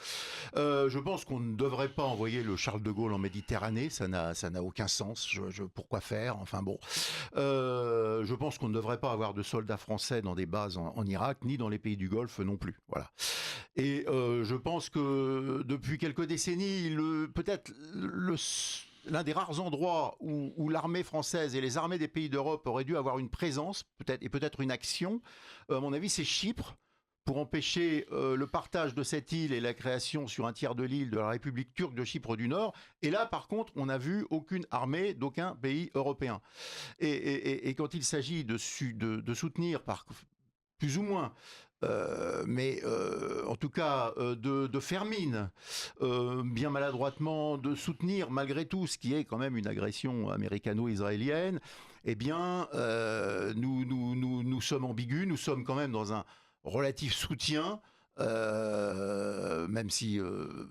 Je pense qu'on ne devrait pas envoyer le Charles de Gaulle en Méditerranée, ça n'a aucun sens. Pourquoi faire? Enfin bon, je pense qu'on ne devrait pas avoir de soldats français dans des bases en Irak, ni dans les pays du Golfe non plus. Voilà. Et je pense que depuis quelques décennies, peut-être l'un des rares endroits où l'armée française et les armées des pays d'Europe auraient dû avoir une présence, peut-être une action, à mon avis, c'est Chypre, pour empêcher le partage de cette île et la création sur un tiers de l'île de la République turque de Chypre du Nord. Et là, par contre, on n'a vu aucune armée d'aucun pays européen. Et quand il s'agit de soutenir par plus ou moins, mais en tout cas de faire mine, bien maladroitement de soutenir malgré tout ce qui est quand même une agression américano-israélienne, eh bien nous sommes ambigus, nous sommes quand même dans un relatif soutien. Même si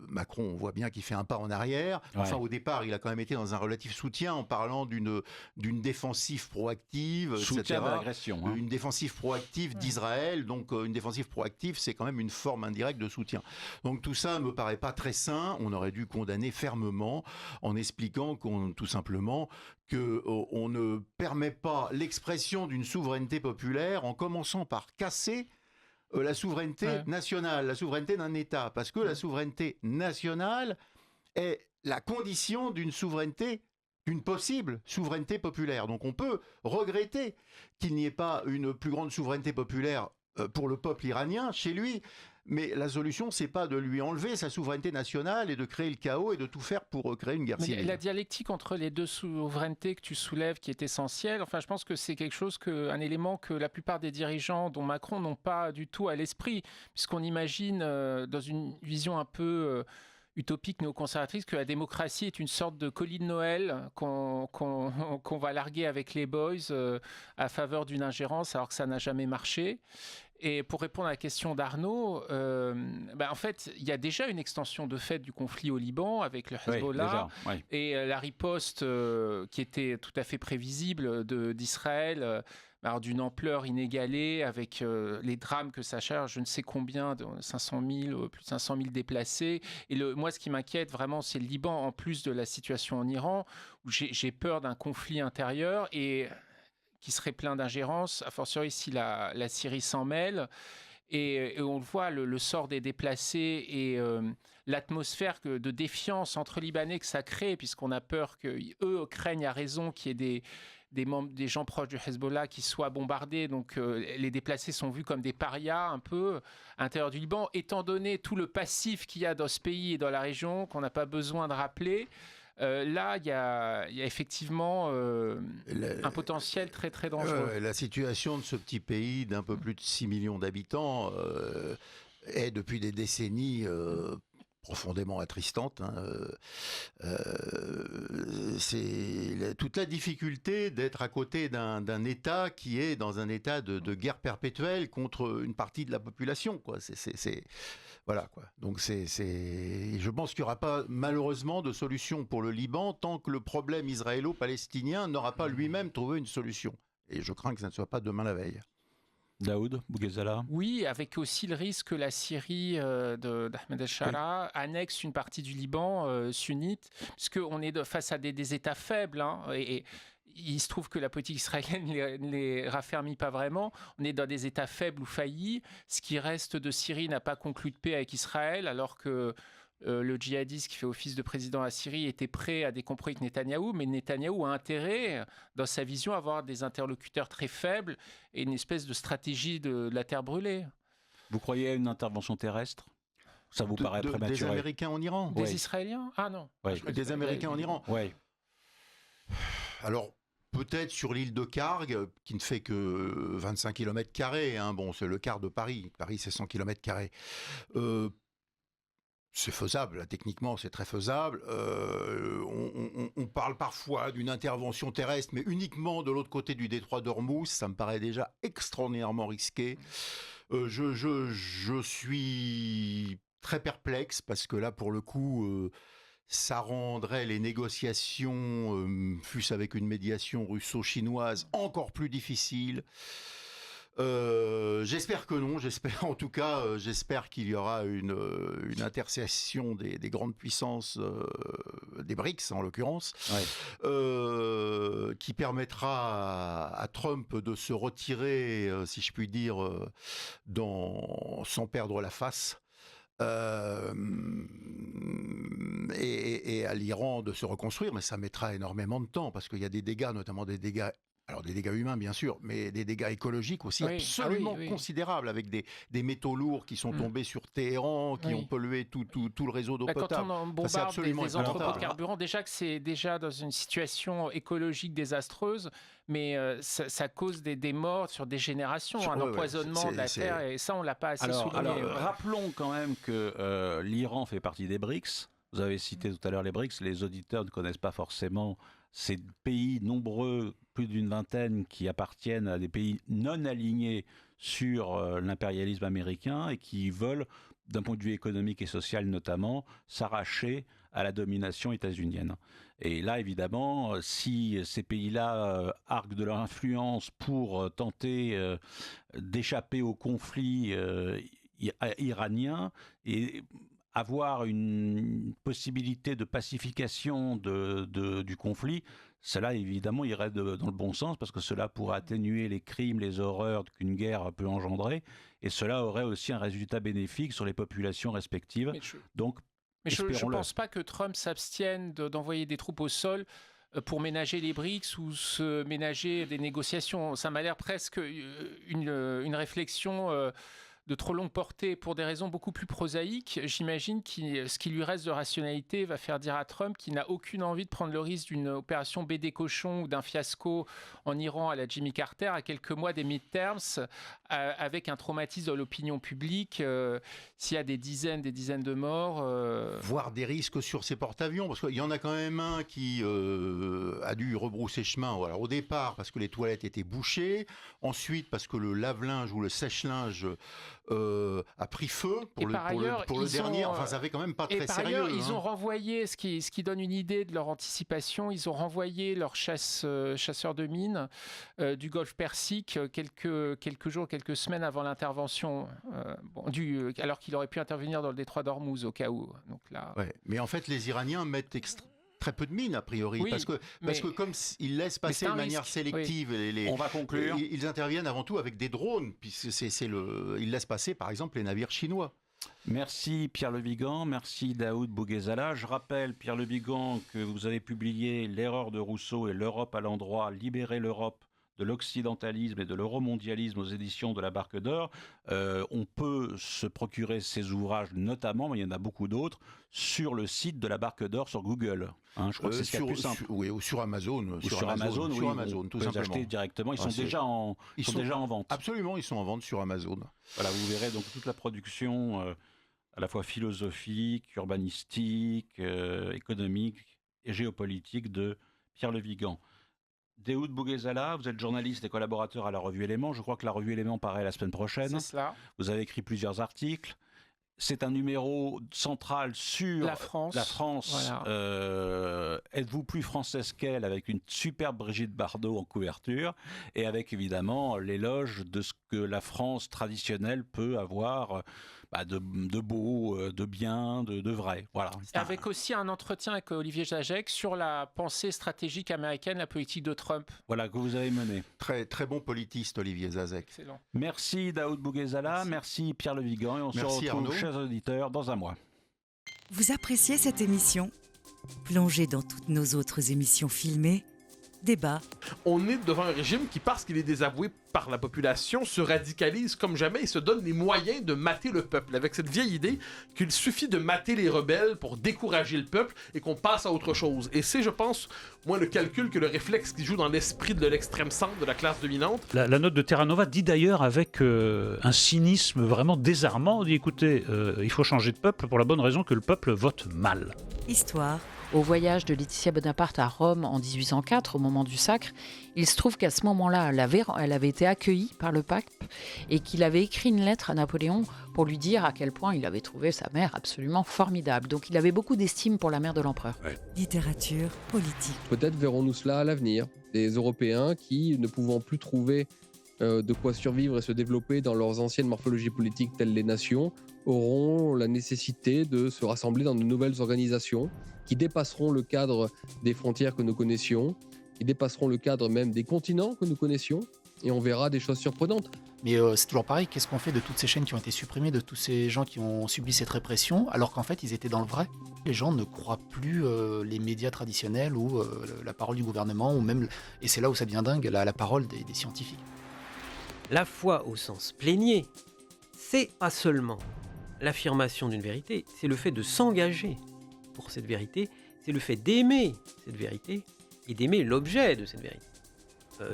Macron, on voit bien qu'il fait un pas en arrière. Enfin, au départ, il a quand même été dans un relatif soutien en parlant d'une défensive proactive, soutien etc. de l'agression. Hein. Une défensive proactive d'Israël. Donc, une défensive proactive, c'est quand même une forme indirecte de soutien. Donc, tout ça me paraît pas très sain. On aurait dû condamner fermement en expliquant tout simplement qu'on ne permet pas l'expression d'une souveraineté populaire en commençant par casser la souveraineté nationale, la souveraineté d'un État, parce que la souveraineté nationale est la condition d'une possible souveraineté populaire. Donc on peut regretter qu'il n'y ait pas une plus grande souveraineté populaire pour le peuple iranien chez lui, mais la solution, c'est pas de lui enlever sa souveraineté nationale et de créer le chaos et de tout faire pour créer une guerre civile. La dialectique entre les deux souverainetés que tu soulèves, qui est essentielle, enfin, je pense que c'est quelque chose, un élément que la plupart des dirigeants, dont Macron, n'ont pas du tout à l'esprit, puisqu'on imagine, dans une vision un peu utopique néoconservatrice, que la démocratie est une sorte de colis de Noël qu'on va larguer avec les boys à faveur d'une ingérence, alors que ça n'a jamais marché. Et pour répondre à la question d'Arnaud, en fait, il y a déjà une extension de fait du conflit au Liban avec le Hezbollah et la riposte qui était tout à fait prévisible d'Israël, alors d'une ampleur inégalée avec les drames que ça charge, je ne sais combien, plus de 500 000 déplacés. Et moi, ce qui m'inquiète vraiment, c'est le Liban, en plus de la situation en Iran, où j'ai peur d'un conflit intérieur et qui serait plein d'ingérence, a fortiori si la Syrie s'en mêle. Et on le voit, le sort des déplacés et l'atmosphère de défiance entre Libanais que ça crée, puisqu'on a peur qu'eux craignent à raison qu'il y ait des gens proches du Hezbollah qui soient bombardés. Donc les déplacés sont vus comme des parias un peu à l'intérieur du Liban, étant donné tout le passif qu'il y a dans ce pays et dans la région qu'on n'a pas besoin de rappeler. Là, il y a effectivement un potentiel très, très dangereux. La situation de ce petit pays d'un peu plus de 6 millions d'habitants est depuis des décennies profondément attristante. C'est toute la difficulté d'être à côté d'un État qui est dans un état de guerre perpétuelle contre une partie de la population, quoi. Voilà, quoi. Donc je pense qu'il n'y aura pas malheureusement de solution pour le Liban tant que le problème israélo-palestinien n'aura pas lui-même trouvé une solution. Et je crains que ça ne soit pas demain la veille. Daoud Boughezala. Oui, avec aussi le risque que la Syrie d'Ahmed el-Shara annexe une partie du Liban sunnite, puisqu'on est face à des États faibles, hein, et il se trouve que la politique israélienne ne les raffermit pas vraiment. On est dans des États faibles ou faillis. Ce qui reste de Syrie n'a pas conclu de paix avec Israël, alors que le djihadiste qui fait office de président à Syrie était prêt à des compromis avec Netanyahou, mais Netanyahou a intérêt, dans sa vision, à avoir des interlocuteurs très faibles et une espèce de stratégie de la terre brûlée. Vous croyez à une intervention terrestre ? Ça vous paraît prématuré ? Des Américains en Iran ? Des Israéliens ? Ah non. Des Américains en Iran ? Oui. Alors, peut-être sur l'île de Karg, qui ne fait que 25 km², hein. Bon, c'est le quart de Paris. Paris, c'est 100 km². C'est faisable, là, techniquement, c'est très faisable. On parle parfois d'une intervention terrestre, mais uniquement de l'autre côté du détroit d'Ormuz. Ça me paraît déjà extraordinairement risqué. Je suis très perplexe parce que là, pour le coup, ça rendrait les négociations, fût-ce avec une médiation russo-chinoise, encore plus difficiles. J'espère que non. J'espère qu'il y aura une intercession des grandes puissances, des BRICS en l'occurrence, qui permettra à Trump de se retirer, si je puis dire, sans perdre la face. Et à l'Iran de se reconstruire, mais ça mettra énormément de temps parce qu'il y a des dégâts, notamment des dégâts humains bien sûr, mais des dégâts écologiques aussi absolument considérables, avec des métaux lourds qui sont tombés sur Téhéran, qui ont pollué tout le réseau d'eau potable. Quand on bombarde des entrepôts de carburant, déjà que c'est déjà dans une situation écologique désastreuse, mais ça cause des morts sur des générations, un empoisonnement de la terre, et ça on l'a pas assez souligné. Rappelons quand même que l'Iran fait partie des BRICS. Vous avez cité tout à l'heure les BRICS, les auditeurs ne connaissent pas forcément ces pays nombreux, plus d'une vingtaine, qui appartiennent à des pays non alignés sur l'impérialisme américain et qui veulent, d'un point de vue économique et social notamment, s'arracher à la domination états-unienne. Et là, évidemment, si ces pays-là arguent de leur influence pour tenter d'échapper au conflit iranien et avoir une possibilité de pacification du conflit, cela évidemment irait dans le bon sens parce que cela pourrait atténuer les crimes, les horreurs qu'une guerre peut engendrer, et cela aurait aussi un résultat bénéfique sur les populations respectives. Mais je ne pense pas que Trump s'abstienne d'envoyer des troupes au sol pour ménager les BRICS ou se ménager des négociations. Ça m'a l'air presque une réflexion de trop longue portée pour des raisons beaucoup plus prosaïques. J'imagine que ce qui lui reste de rationalité va faire dire à Trump qu'il n'a aucune envie de prendre le risque d'une opération BD cochon ou d'un fiasco en Iran à la Jimmy Carter à quelques mois des midterms, avec un traumatisme de l'opinion publique, s'il y a des dizaines de morts. Voire des risques sur ces porte-avions, parce qu'il y en a quand même un qui a dû rebrousser chemin. Alors, au départ, parce que les toilettes étaient bouchées, ensuite parce que le lave-linge ou le sèche-linge a pris feu pour le dernier. Enfin, ça fait quand même pas très sérieux. Par ailleurs, ils ont renvoyé, ce qui donne une idée de leur anticipation, ils ont renvoyé leurs chasseurs de mines du Golfe Persique quelques jours, quelques semaines avant l'intervention, alors qu'il aurait pu intervenir dans le détroit d'Ormuz au cas où. Donc là... Mais en fait, les Iraniens mettent très peu de mines a priori, parce que comme ils laissent passer de manière sélective, on va conclure. Ils interviennent avant tout avec des drones, puisque ils laissent passer par exemple les navires chinois. Merci Pierre Le Vigan, merci Daoud Bouguezala. Je rappelle, Pierre Le Vigan, que vous avez publié L'erreur de Rousseau et l'Europe à l'endroit, libérer l'Europe de l'occidentalisme et de l'euromondialisme aux éditions de la Barque d'Or. On peut se procurer ces ouvrages notamment, mais il y en a beaucoup d'autres, sur le site de la Barque d'Or sur Google. Je crois que c'est ce qu'il y a de plus simple. Ou sur Amazon. Sur Amazon, tout simplement. Acheter directement. Ils sont déjà en vente. Absolument, ils sont en vente sur Amazon. Voilà, vous verrez donc toute la production à la fois philosophique, urbanistique, économique et géopolitique de Pierre Le Vigan. Daoud Bouguezala, vous êtes journaliste et collaborateur à la revue Éléments. Je crois que la revue Éléments paraît la semaine prochaine. C'est cela. Vous avez écrit plusieurs articles. C'est un numéro central sur la France. Voilà. Êtes-vous plus française qu'elle, avec une superbe Brigitte Bardot en couverture et avec évidemment l'éloge de ce que la France traditionnelle peut avoir de beau, de bien, de vrai. Voilà. Avec aussi un entretien avec Olivier Zajec sur la pensée stratégique américaine, la politique de Trump. Voilà, que vous avez mené. Très, très bon politiste, Olivier Zajec. Excellent. Merci Daoud Bouguezala, merci Pierre Le Vigan, et on se retrouve, chers auditeurs, dans un mois. Vous appréciez cette émission ? Plongez dans toutes nos autres émissions filmées, débats. On est devant un régime qui, parce qu'il est désavoué par la population, se radicalise comme jamais et se donne les moyens de mater le peuple, avec cette vieille idée qu'il suffit de mater les rebelles pour décourager le peuple et qu'on passe à autre chose. Et c'est, je pense, moins le calcul que le réflexe qui joue dans l'esprit de l'extrême centre de la classe dominante. La note de Terra Nova dit d'ailleurs avec un cynisme vraiment désarmant, on dit écoutez, il faut changer de peuple pour la bonne raison que le peuple vote mal. Histoire, au voyage de Laetitia Bonaparte à Rome en 1804, au moment du sacre, il se trouve qu'à ce moment-là, elle avait été accueillie par le pape et qu'il avait écrit une lettre à Napoléon pour lui dire à quel point il avait trouvé sa mère absolument formidable. Donc il avait beaucoup d'estime pour la mère de l'empereur. Littérature, politique. Peut-être verrons-nous cela à l'avenir. Des Européens qui, ne pouvant plus trouver de quoi survivre et se développer dans leurs anciennes morphologies politiques telles les nations, auront la nécessité de se rassembler dans de nouvelles organisations qui dépasseront le cadre des frontières que nous connaissions, qui dépasseront le cadre même des continents que nous connaissions, et on verra des choses surprenantes. Mais c'est toujours pareil, qu'est-ce qu'on fait de toutes ces chaînes qui ont été supprimées, de tous ces gens qui ont subi cette répression, alors qu'en fait ils étaient dans le vrai? Les gens ne croient plus les médias traditionnels ou la parole du gouvernement, ou même, et c'est là où ça devient dingue, la parole des scientifiques. La foi au sens plénier, c'est pas seulement l'affirmation d'une vérité, c'est le fait de s'engager pour cette vérité, c'est le fait d'aimer cette vérité et d'aimer l'objet de cette vérité,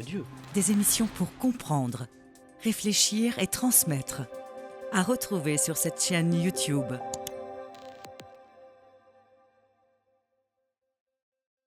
Dieu. Des émissions pour comprendre, réfléchir et transmettre. À retrouver sur cette chaîne YouTube.